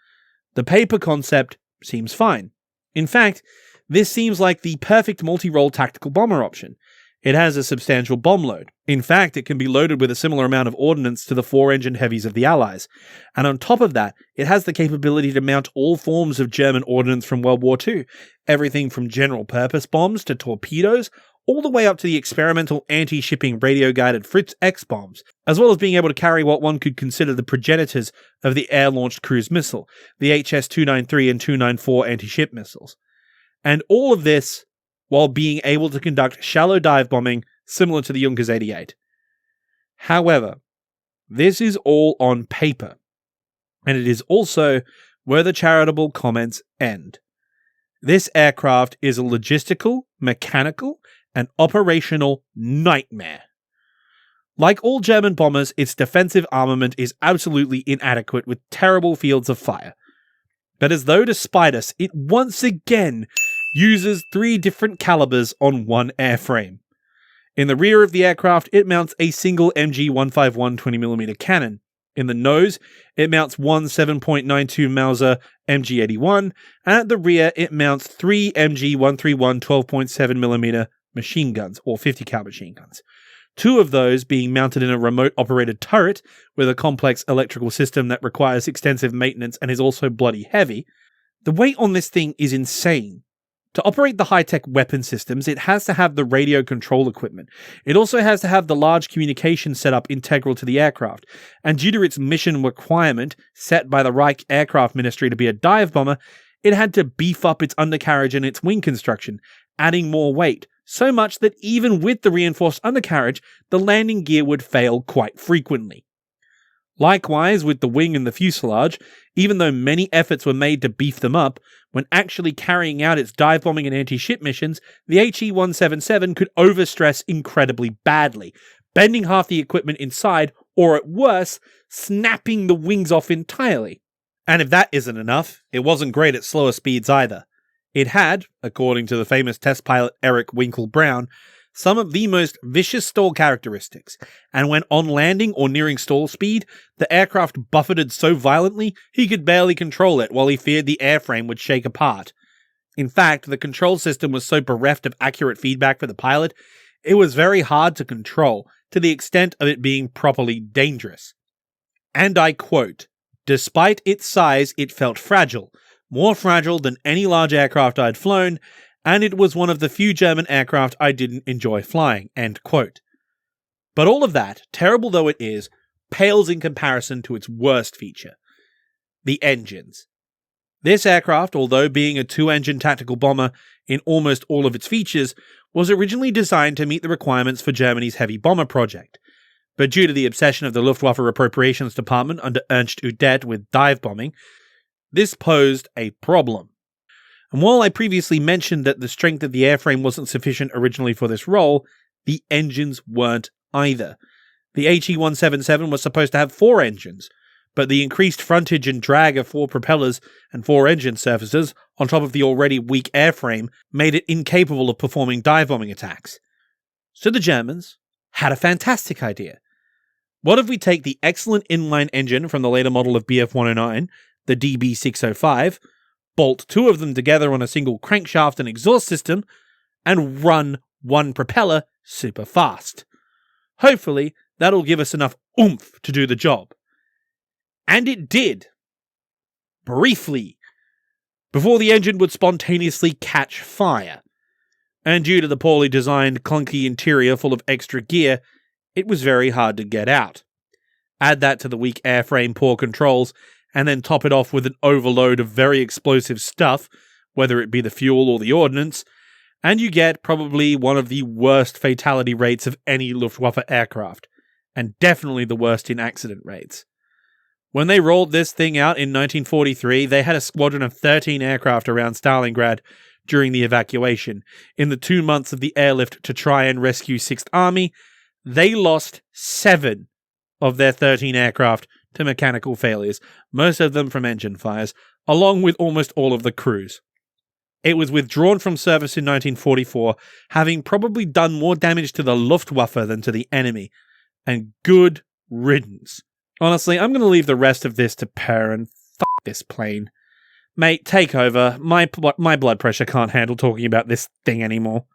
the paper concept seems fine. In fact, this seems like the perfect multi-role tactical bomber option. It has a substantial bomb load. In fact, it can be loaded with a similar amount of ordnance to the 4-engine heavies of the Allies. And on top of that, it has the capability to mount all forms of German ordnance from World War II. Everything from general-purpose bombs to torpedoes, all the way up to the experimental anti-shipping radio-guided Fritz X bombs, as well as being able to carry what one could consider the progenitors of the air-launched cruise missile, the HS-293 and 294 anti-ship missiles. And all of this while being able to conduct shallow dive bombing similar to the Junkers 88. However, this is all on paper, and it is also where the charitable comments end. This aircraft is a logistical, mechanical, and operational nightmare. Like all German bombers, its defensive armament is absolutely inadequate with terrible fields of fire. But as though to spite us, it once again uses 3 different calibers on one airframe. In the rear of the aircraft, it mounts a single MG151 20mm cannon. In the nose, it mounts one 7.92 Mauser MG81, and at the rear, it mounts 3 MG131 12.7mm machine guns, or 50 cal machine guns. 2 of those being mounted in a remote-operated turret with a complex electrical system that requires extensive maintenance and is also bloody heavy. The weight on this thing is insane. To operate the high-tech weapon systems, it has to have the radio control equipment. It also has to have the large communication setup integral to the aircraft. And due to its mission requirement, set by the Reich Aircraft Ministry to be a dive bomber, it had to beef up its undercarriage and its wing construction, adding more weight, so much that even with the reinforced undercarriage, the landing gear would fail quite frequently. Likewise, with the wing and the fuselage, even though many efforts were made to beef them up, when actually carrying out its dive bombing and anti-ship missions, the HE-177 could overstress incredibly badly, bending half the equipment inside, or at worst, snapping the wings off entirely. And if that isn't enough, it wasn't great at slower speeds either. It had, according to the famous test pilot Eric Winkle-Brown, some of the most vicious stall characteristics, and when on landing or nearing stall speed, the aircraft buffeted so violently he could barely control it while he feared the airframe would shake apart. In fact, the control system was so bereft of accurate feedback for the pilot, it was very hard to control, to the extent of it being properly dangerous. And I quote, "Despite its size, it felt fragile, more fragile than any large aircraft I'd flown, and it was one of the few German aircraft I didn't enjoy flying," end quote. But all of that, terrible though it is, pales in comparison to its worst feature: the engines. This aircraft, although being a 2-engine tactical bomber in almost all of its features, was originally designed to meet the requirements for Germany's heavy bomber project. But due to the obsession of the Luftwaffe Appropriations Department under Ernst Udet with dive bombing, this posed a problem. And while I previously mentioned that the strength of the airframe wasn't sufficient originally for this role, the engines weren't either. The HE-177 was supposed to have 4 engines, but the increased frontage and drag of 4 propellers and 4 engine surfaces, on top of the already weak airframe, made it incapable of performing dive bombing attacks. So the Germans had a fantastic idea. What if we take the excellent inline engine from the later model of Bf-109, the DB605, bolt 2 of them together on a single crankshaft and exhaust system, and run 1 propeller super fast. Hopefully, that'll give us enough oomph to do the job. And it did. Briefly. Before the engine would spontaneously catch fire. And due to the poorly designed, clunky interior full of extra gear, it was very hard to get out. Add that to the weak airframe, poor controls, and then top it off with an overload of very explosive stuff, whether it be the fuel or the ordnance, and you get probably one of the worst fatality rates of any Luftwaffe aircraft, and definitely the worst in accident rates. When they rolled this thing out in 1943, they had a squadron of 13 aircraft around Stalingrad during the evacuation. In the 2 months of the airlift to try and rescue 6th Army, they lost 7 of their 13 aircraft to mechanical failures, most of them from engine fires, along with almost all of the crews. It was withdrawn from service in 1944, having probably done more damage to the Luftwaffe than to the enemy. And good riddance. Honestly, I'm going to leave the rest of this to Perun. Fuck this plane. Mate, take over. My blood pressure can't handle talking about this thing anymore.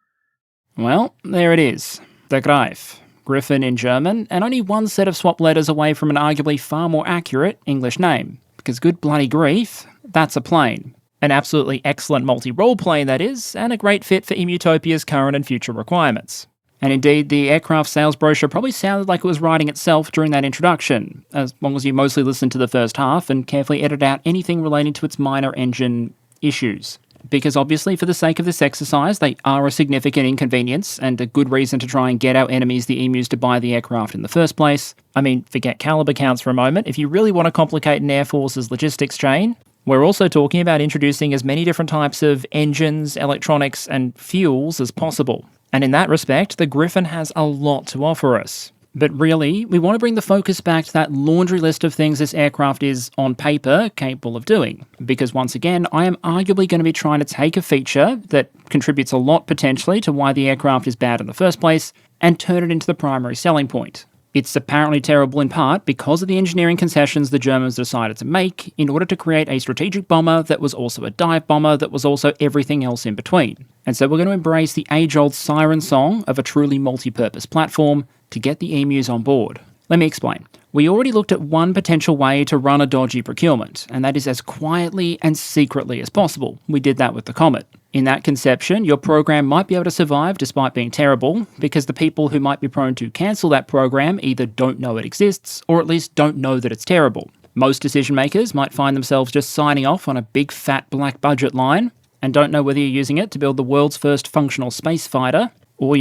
Well, there it is. The Greif. Griffin in German, and only one set of swap letters away from an arguably far more accurate English name. Because good bloody grief, that's a plane. An absolutely excellent multi-role plane, that is, and a great fit for Emutopia's current and future requirements. And indeed, the aircraft sales brochure probably sounded like it was writing itself during that introduction, as long as you mostly listen to the first half and carefully edit out anything relating to its minor engine issues. Because obviously, for the sake of this exercise, they are a significant inconvenience and a good reason to try and get our enemies, the emus, to buy the aircraft in the first place. I mean, forget caliber counts for a moment. If you really want to complicate an Air Force's logistics chain, we're also talking about introducing as many different types of engines, electronics, and fuels as possible. And in that respect, the Griffin has a lot to offer us. But really, we want to bring the focus back to that laundry list of things this aircraft is, on paper, capable of doing. Because once again, I am arguably going to be trying to take a feature that contributes a lot potentially to why the aircraft is bad in the first place, and turn it into the primary selling point. It's apparently terrible in part because of the engineering concessions the Germans decided to make in order to create a strategic bomber that was also a dive bomber that was also everything else in between. And so we're going to embrace the age-old siren song of a truly multi-purpose platform to get the emus on board. Let me explain. We already looked at one potential way to run a dodgy procurement, and that is as quietly and secretly as possible. We did that with the Comet. In that conception, your program might be able to survive despite being terrible, because the people who might be prone to cancel that program either don't know it exists, or at least don't know that it's terrible. Most decision makers might find themselves just signing off on a big fat black budget line, and don't know whether you're using it to build the world's first functional space fighter, or,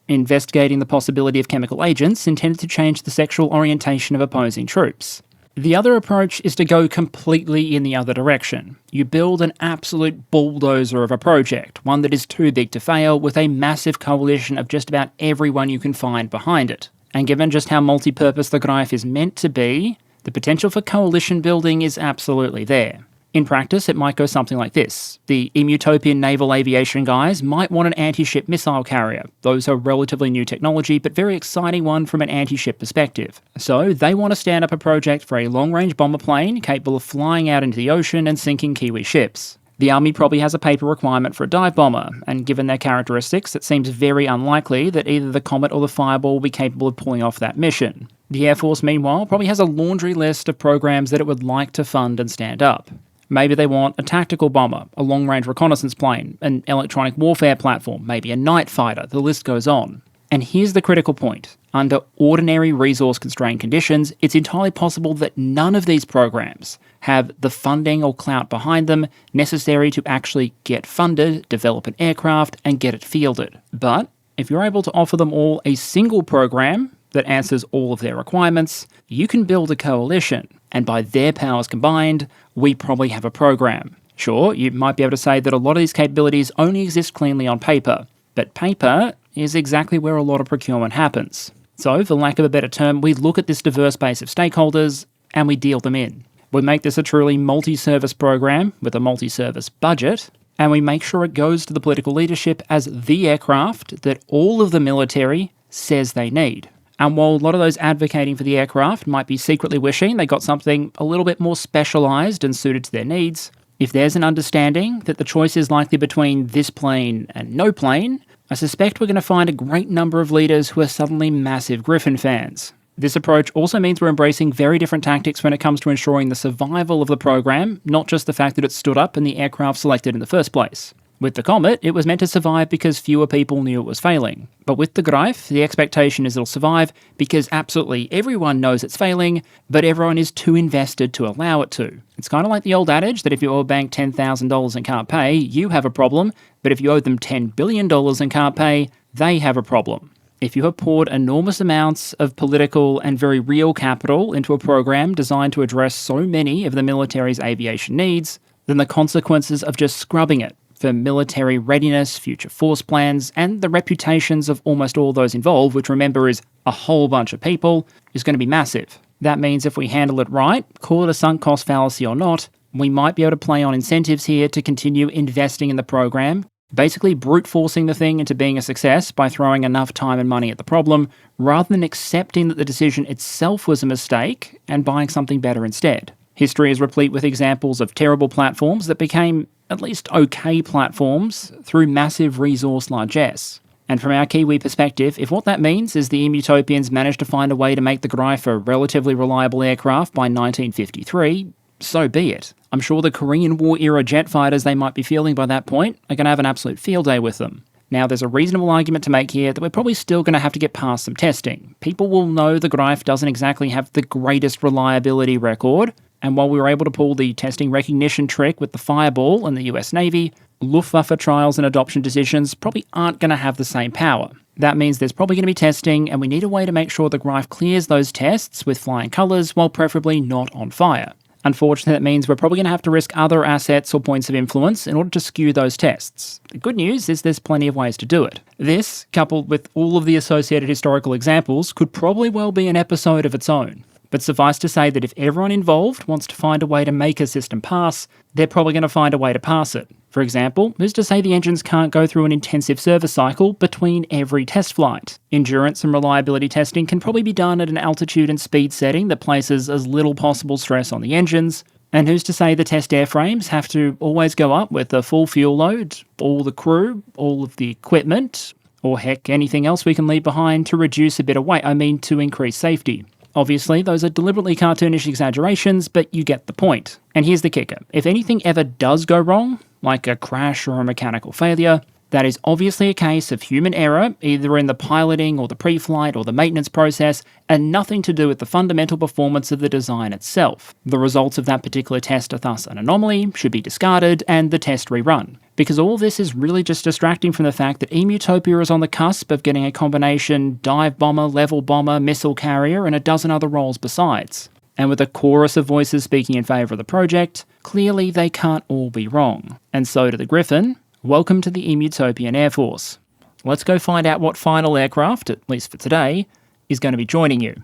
investigating the possibility of chemical agents intended to change the sexual orientation of opposing troops. The other approach is to go completely in the other direction. You build an absolute bulldozer of a project, one that is too big to fail, with a massive coalition of just about everyone you can find behind it. And given just how multi-purpose the Greif is meant to be, the potential for coalition building is absolutely there. In practice, it might go something like this. The Emutopian naval aviation guys might want an anti-ship missile carrier. Those are relatively new technology, but very exciting one from an anti-ship perspective. So they want to stand up a project for a long-range bomber plane capable of flying out into the ocean and sinking Kiwi ships. The Army probably has a paper requirement for a dive bomber, and given their characteristics, it seems very unlikely that either the Comet or the Fireball will be capable of pulling off that mission. The Air Force, meanwhile, probably has a laundry list of programs that it would like to fund and stand up. Maybe they want a tactical bomber, a long-range reconnaissance plane, an electronic warfare platform, maybe a night fighter, the list goes on. And here's the critical point. Under ordinary resource-constrained conditions, it's entirely possible that none of these programs have the funding or clout behind them necessary to actually get funded, develop an aircraft, and get it fielded. But if you're able to offer them all a single program that answers all of their requirements, you can build a coalition, and by their powers combined, we probably have a program. Sure, you might be able to say that a lot of these capabilities only exist cleanly on paper, but paper is exactly where a lot of procurement happens. So, for lack of a better term, we look at this diverse base of stakeholders and we deal them in. We make this a truly multi-service program with a multi-service budget, and we make sure it goes to the political leadership as the aircraft that all of the military says they need. And while a lot of those advocating for the aircraft might be secretly wishing they got something a little bit more specialised and suited to their needs, if there's an understanding that the choice is likely between this plane and no plane, I suspect we're going to find a great number of leaders who are suddenly massive Griffin fans. This approach also means we're embracing very different tactics when it comes to ensuring the survival of the program, not just the fact that it stood up and the aircraft selected in the first place. With the Comet, it was meant to survive because fewer people knew it was failing. But with the Greif, the expectation is it'll survive because absolutely everyone knows it's failing, but everyone is too invested to allow it to. It's kind of like the old adage that if you owe a bank $10,000 and can't pay, you have a problem, but if you owe them $10 billion and can't pay, they have a problem. If you have poured enormous amounts of political and very real capital into a program designed to address so many of the military's aviation needs, then the consequences of just scrubbing it for military readiness, future force plans, and the reputations of almost all those involved, which remember is a whole bunch of people, is going to be massive. That means if we handle it right, call it a sunk cost fallacy or not, we might be able to play on incentives here to continue investing in the program, basically brute forcing the thing into being a success by throwing enough time and money at the problem, rather than accepting that the decision itself was a mistake and buying something better instead. History is replete with examples of terrible platforms that became at least okay platforms through massive resource largesse. And from our Kiwi perspective, if what that means is the Emutopians managed to find a way to make the Greif a relatively reliable aircraft by 1953, so be it. I'm sure the Korean War era jet fighters they might be fielding by that point are going to have an absolute field day with them. Now, there's a reasonable argument to make here that we're probably still going to have to get past some testing. People will know the Greif doesn't exactly have the greatest reliability record, and while we were able to pull the testing recognition trick with the Fireball in the US Navy, Luftwaffe trials and adoption decisions probably aren't going to have the same power. That means there's probably going to be testing, and we need a way to make sure the Greif clears those tests with flying colours while preferably not on fire. Unfortunately, that means we're probably going to have to risk other assets or points of influence in order to skew those tests. The good news is there's plenty of ways to do it. This, coupled with all of the associated historical examples, could probably well be an episode of its own. But suffice to say that if everyone involved wants to find a way to make a system pass, they're probably going to find a way to pass it. For example, who's to say the engines can't go through an intensive service cycle between every test flight? Endurance and reliability testing can probably be done at an altitude and speed setting that places as little possible stress on the engines. And who's to say the test airframes have to always go up with a full fuel load, all the crew, all of the equipment, or heck, anything else we can leave behind to reduce a bit of weight, to increase safety. Obviously, those are deliberately cartoonish exaggerations, but you get the point. And here's the kicker. If anything ever does go wrong, like a crash or a mechanical failure, that is obviously a case of human error, either in the piloting or the pre-flight or the maintenance process, and nothing to do with the fundamental performance of the design itself. The results of that particular test are thus an anomaly, should be discarded, and the test rerun. Because all this is really just distracting from the fact that Emutopia is on the cusp of getting a combination dive bomber, level bomber, missile carrier, and a dozen other roles besides. And with a chorus of voices speaking in favour of the project, clearly they can't all be wrong. And so to the Griffin, welcome to the Emutopian Air Force. Let's go find out what final aircraft, at least for today, is going to be joining you.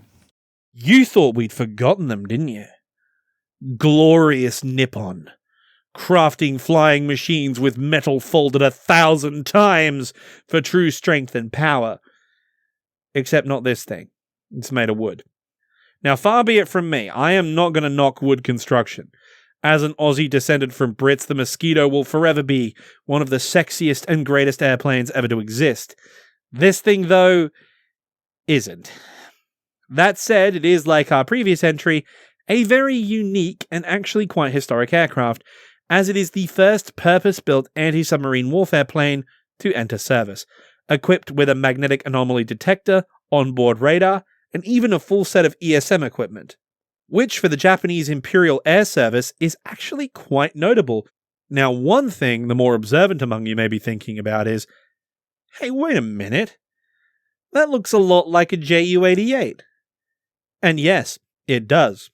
You thought we'd forgotten them, didn't you? Glorious Nippon. Crafting flying machines with metal folded 1,000 times for true strength and power. Except not this thing. It's made of wood. Now, far be it from me, I am not going to knock wood construction. As an Aussie descended from Brits, the Mosquito will forever be one of the sexiest and greatest airplanes ever to exist. This thing, though, isn't. That said, it is, like our previous entry, a very unique and actually quite historic aircraft, as it is the first purpose-built anti-submarine warfare plane to enter service, equipped with a magnetic anomaly detector, onboard radar, and even a full set of ESM equipment. Which, for the Japanese Imperial Air Service, is actually quite notable. Now, one thing the more observant among you may be thinking about is, hey, wait a minute. that looks a lot like a Ju-88. And yes, it does.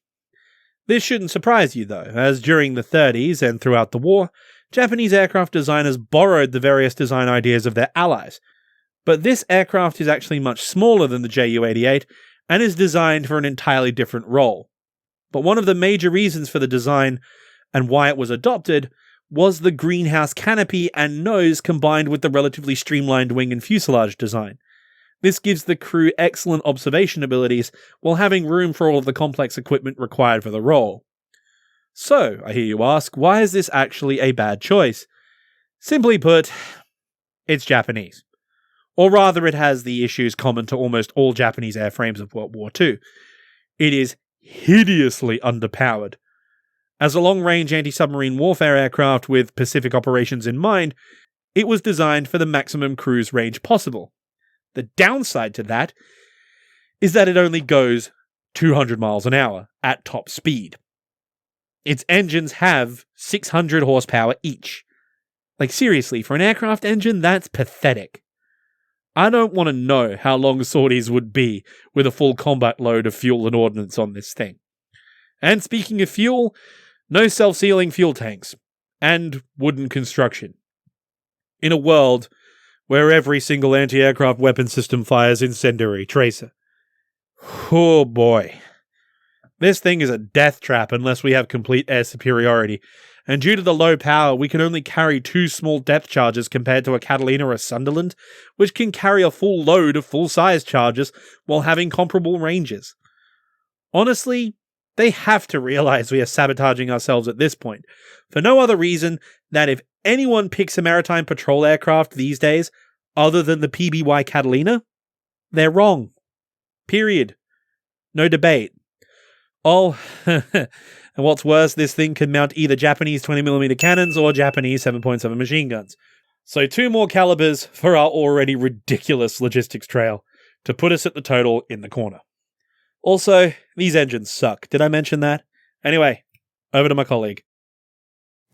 This shouldn't surprise you though, as during the 30s and throughout the war, Japanese aircraft designers borrowed the various design ideas of their allies. But this aircraft is actually much smaller than the Ju-88 and is designed for an entirely different role. But one of the major reasons for the design and why it was adopted was the greenhouse canopy and nose combined with the relatively streamlined wing and fuselage design. This gives the crew excellent observation abilities while having room for all of the complex equipment required for the role. So, I hear you ask, why is this actually a bad choice? Simply put, it's Japanese. Or rather, it has the issues common to almost all Japanese airframes of World War II. It is hideously underpowered. As a long-range anti-submarine warfare aircraft with Pacific operations in mind, it was designed for the maximum cruise range possible. The downside to that is that it only goes 200 miles an hour at top speed. Its engines have 600 horsepower each. Like seriously, for an aircraft engine, that's pathetic. I don't want to know how long sorties would be with a full combat load of fuel and ordnance on this thing. And speaking of fuel, no self-sealing fuel tanks, and wooden construction. In a world where every single anti-aircraft weapon system fires incendiary tracer. Oh boy. This thing is a death trap unless we have complete air superiority, and due to the low power, we can only carry 2 small depth charges compared to a Catalina or a Sunderland, which can carry a full load of full-size charges while having comparable ranges. Honestly, they have to realize we are sabotaging ourselves at this point, for no other reason than if anyone picks a maritime patrol aircraft these days, other than the PBY Catalina, they're wrong. Period. No debate. Oh, and what's worse, this thing can mount either Japanese 20mm cannons or Japanese 7.7 machine guns. So 2 more calibers for our already ridiculous logistics trail to put us at the total in the corner. Also, these engines suck. Did I mention that? Anyway, over to my colleague.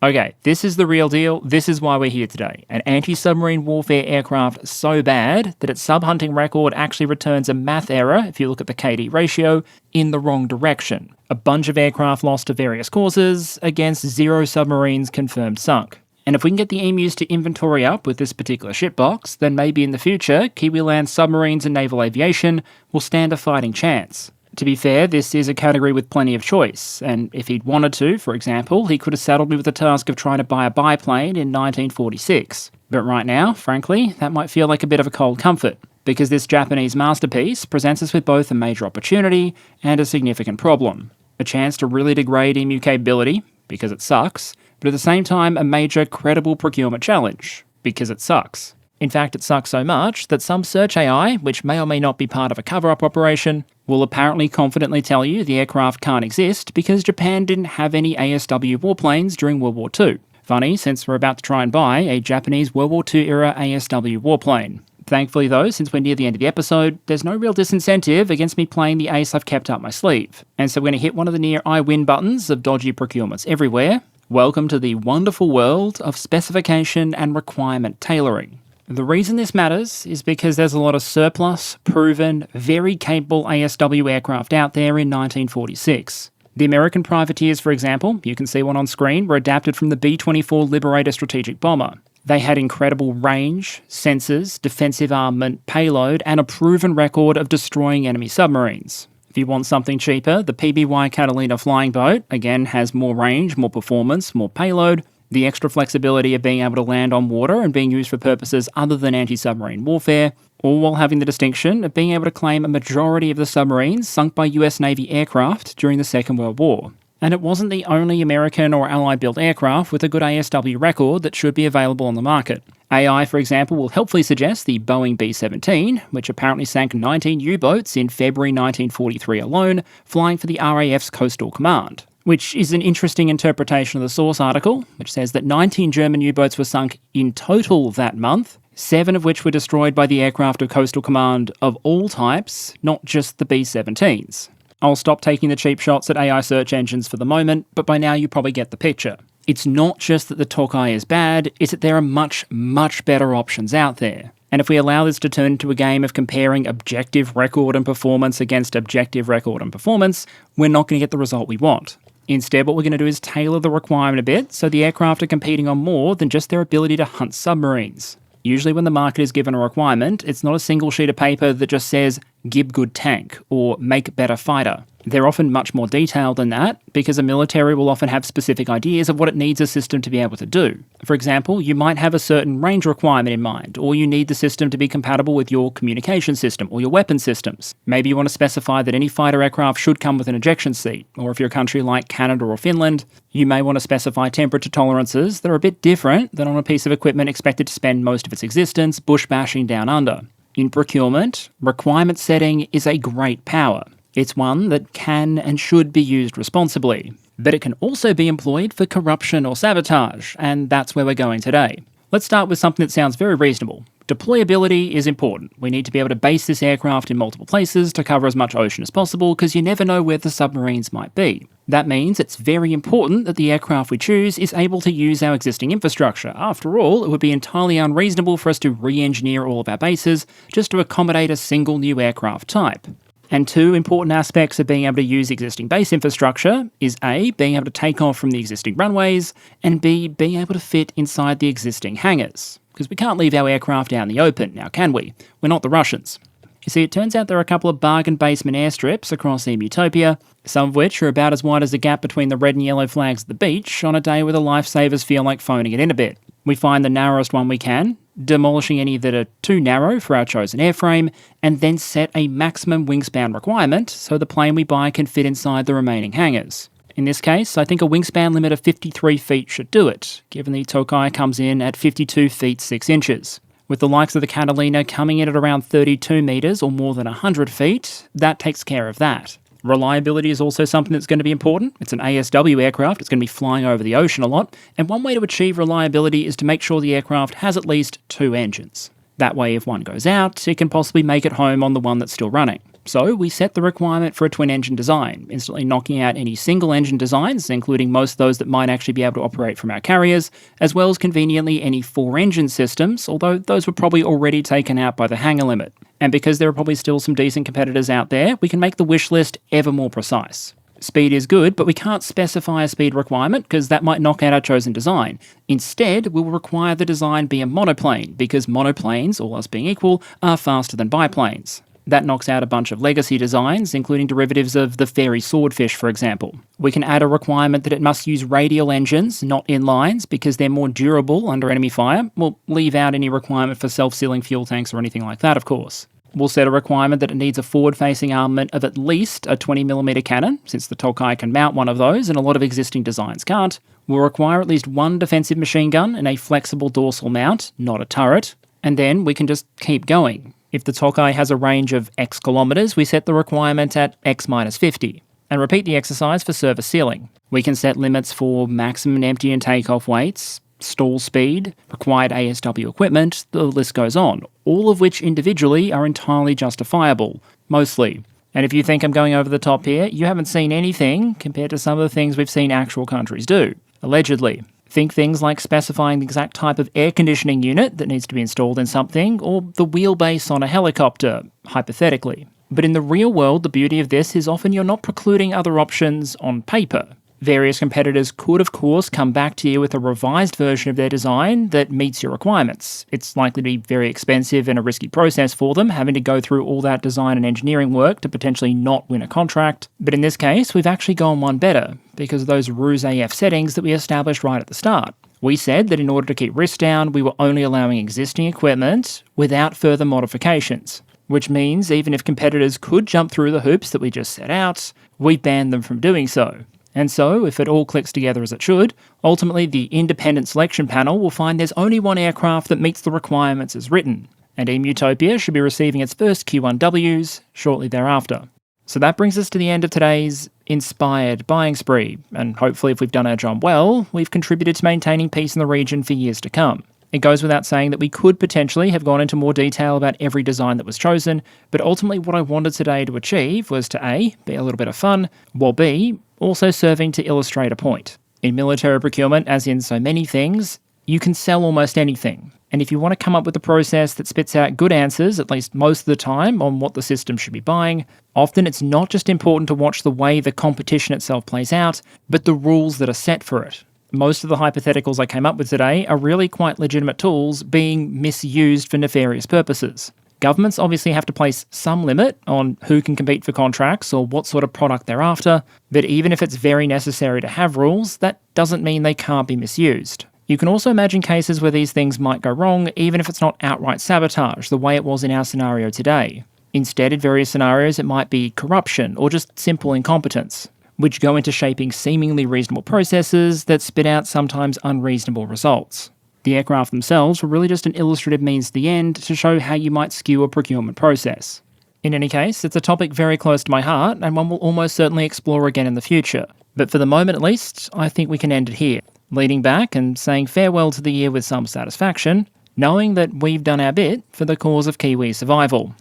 Okay, this is the real deal. This is why we're here today. An anti-submarine warfare aircraft so bad that its sub-hunting record actually returns a math error, if you look at the KD ratio, in the wrong direction. A bunch of aircraft lost to various causes against 0 submarines confirmed sunk. And if we can get the emus to inventory up with this particular shipbox, then maybe in the future, Kiwiland submarines and naval aviation will stand a fighting chance. To be fair, this is a category with plenty of choice, and if he'd wanted to, for example, he could have saddled me with the task of trying to buy a biplane in 1946. But right now, frankly, that might feel like a bit of a cold comfort, because this Japanese masterpiece presents us with both a major opportunity and a significant problem. A chance to really degrade emu capability, because it sucks, but at the same time a major credible procurement challenge, because it sucks. In fact, it sucks so much that some search AI, which may or may not be part of a cover-up operation, will apparently confidently tell you the aircraft can't exist because Japan didn't have any ASW warplanes during World War II. Funny, since we're about to try and buy a Japanese World War II-era ASW warplane. Thankfully though, since we're near the end of the episode, there's no real disincentive against me playing the ace I've kept up my sleeve. And so we're going to hit one of the near I win buttons of dodgy procurements everywhere. Welcome to the wonderful world of specification and requirement tailoring. The reason this matters is because there's a lot of surplus, proven, very capable ASW aircraft out there in 1946. The American privateers, for example, you can see one on screen, were adapted from the B-24 Liberator strategic bomber. They had incredible range, sensors, defensive armament, payload, and a proven record of destroying enemy submarines. If you want something cheaper, the PBY Catalina flying boat, again, has more range, more performance, more payload, the extra flexibility of being able to land on water and being used for purposes other than anti-submarine warfare, all while having the distinction of being able to claim a majority of the submarines sunk by US Navy aircraft during the Second World War. And it wasn't the only American or Allied-built aircraft with a good ASW record that should be available on the market. AI, for example, will helpfully suggest the Boeing B-17, which apparently sank 19 U-boats in February 1943 alone, flying for the RAF's Coastal Command. Which is an interesting interpretation of the source article, which says that 19 German U-boats were sunk in total that month, 7 of which were destroyed by the aircraft of Coastal Command of all types, not just the B-17s. I'll stop taking the cheap shots at AI search engines for the moment, but by now you probably get the picture. It's not just that the Tokai is bad, it's that there are much, much better options out there. And if we allow this to turn into a game of comparing objective record and performance against objective record and performance, we're not going to get the result we want. Instead, what we're going to do is tailor the requirement a bit so the aircraft are competing on more than just their ability to hunt submarines. Usually when the market is given a requirement, it's not a single sheet of paper that just says, "give good tank," or "make better fighter." They're often much more detailed than that, because a military will often have specific ideas of what it needs a system to be able to do. For example, you might have a certain range requirement in mind, or you need the system to be compatible with your communication system or your weapon systems. Maybe you want to specify that any fighter aircraft should come with an ejection seat, or if you're a country like Canada or Finland, you may want to specify temperature tolerances that are a bit different than on a piece of equipment expected to spend most of its existence bush bashing down under. In procurement, requirement setting is a great power. It's one that can and should be used responsibly. But it can also be employed for corruption or sabotage, and that's where we're going today. Let's start with something that sounds very reasonable. Deployability is important. We need to be able to base this aircraft in multiple places to cover as much ocean as possible, because you never know where the submarines might be. That means it's very important that the aircraft we choose is able to use our existing infrastructure. After all, it would be entirely unreasonable for us to re-engineer all of our bases just to accommodate a single new aircraft type. And two important aspects of being able to use existing base infrastructure is A, being able to take off from the existing runways, and B, being able to fit inside the existing hangars. Because we can't leave our aircraft out in the open, now can we? We're not the Russians. You see, it turns out there are a couple of bargain basement airstrips across Emutopia, some of which are about as wide as the gap between the red and yellow flags at the beach on a day where the lifesavers feel like phoning it in a bit. We find the narrowest one we can, demolishing any that are too narrow for our chosen airframe, and then set a maximum wingspan requirement so the plane we buy can fit inside the remaining hangars. In this case, I think a wingspan limit of 53 feet should do it, given the Tokai comes in at 52 feet 6 inches. With the likes of the Catalina coming in at around 32 metres or more than 100 feet, that takes care of that. Reliability is also something that's going to be important. It's an ASW aircraft, it's going to be flying over the ocean a lot, and one way to achieve reliability is to make sure the aircraft has at least 2 engines. That way, if one goes out, it can possibly make it home on the one that's still running. So we set the requirement for a twin-engine design, instantly knocking out any single-engine designs, including most of those that might actually be able to operate from our carriers, as well as conveniently any 4-engine systems, although those were probably already taken out by the hangar limit. And because there are probably still some decent competitors out there, we can make the wish list ever more precise. Speed is good, but we can't specify a speed requirement because that might knock out our chosen design. Instead, we'll require the design be a monoplane, because monoplanes, all else being equal, are faster than biplanes. That knocks out a bunch of legacy designs, including derivatives of the fairy swordfish, for example. We can add a requirement that it must use radial engines, not inlines, because they're more durable under enemy fire. We'll leave out any requirement for self-sealing fuel tanks or anything like that, of course. We'll set a requirement that it needs a forward-facing armament of at least a 20mm cannon, since the Tokai can mount one of those and a lot of existing designs can't. We'll require at least 1 defensive machine gun and a flexible dorsal mount, not a turret. And then we can just keep going. If the Tokai has a range of X kilometres, we set the requirement at X minus 50, and repeat the exercise for service ceiling. We can set limits for maximum empty and takeoff weights, stall speed, required ASW equipment, the list goes on, all of which individually are entirely justifiable, mostly. And if you think I'm going over the top here, you haven't seen anything compared to some of the things we've seen actual countries do, allegedly. Think things like specifying the exact type of air conditioning unit that needs to be installed in something, or the wheelbase on a helicopter, hypothetically. But in the real world, the beauty of this is often you're not precluding other options on paper. Various competitors could, of course, come back to you with a revised version of their design that meets your requirements. It's likely to be very expensive and a risky process for them, having to go through all that design and engineering work to potentially not win a contract. But in this case, we've actually gone one better, because of those ruse AF settings that we established right at the start. We said that in order to keep risk down, we were only allowing existing equipment without further modifications. Which means even if competitors could jump through the hoops that we just set out, we banned them from doing so. And so, if it all clicks together as it should, ultimately the independent selection panel will find there's only one aircraft that meets the requirements as written, and Emutopia should be receiving its first Q1Ws shortly thereafter. So that brings us to the end of today's inspired buying spree, and hopefully if we've done our job well, we've contributed to maintaining peace in the region for years to come. It goes without saying that we could potentially have gone into more detail about every design that was chosen, but ultimately what I wanted today to achieve was to A, be a little bit of fun, while B, also serving to illustrate a point. In military procurement, as in so many things, you can sell almost anything. And if you want to come up with a process that spits out good answers, at least most of the time, on what the system should be buying, often it's not just important to watch the way the competition itself plays out, but the rules that are set for it. Most of the hypotheticals I came up with today are really quite legitimate tools being misused for nefarious purposes. Governments obviously have to place some limit on who can compete for contracts or what sort of product they're after, but even if it's very necessary to have rules, that doesn't mean they can't be misused. You can also imagine cases where these things might go wrong, even if it's not outright sabotage, the way it was in our scenario today. Instead, in various scenarios, it might be corruption or just simple incompetence, which go into shaping seemingly reasonable processes that spit out sometimes unreasonable results. The aircraft themselves were really just an illustrative means to the end to show how you might skew a procurement process. In any case, it's a topic very close to my heart and one we'll almost certainly explore again in the future. But for the moment at least, I think we can end it here, leaning back and saying farewell to the year with some satisfaction, knowing that we've done our bit for the cause of Kiwi survival.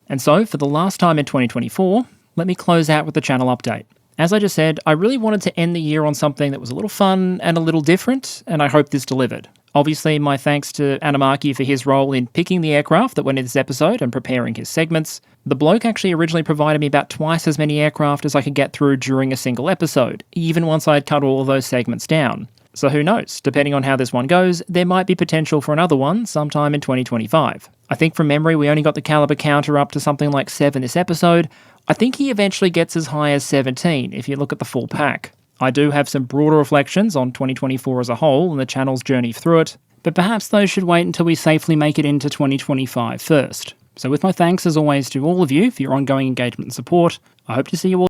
And so, for the last time in 2024, let me close out with the channel update. As I just said, I really wanted to end the year on something that was a little fun and a little different, and I hope this delivered. Obviously, my thanks to Animarchy for his role in picking the aircraft that went in this episode and preparing his segments. The bloke actually originally provided me about twice as many aircraft as I could get through during a single episode, even once I had cut all of those segments down. So who knows, depending on how this one goes, there might be potential for another one sometime in 2025. I think from memory we only got the caliber counter up to something like 7 this episode. I think he eventually gets as high as 17 if you look at the full pack. I do have some broader reflections on 2024 as a whole and the channel's journey through it, but perhaps those should wait until we safely make it into 2025 first. So with my thanks as always to all of you for your ongoing engagement and support, I hope to see you all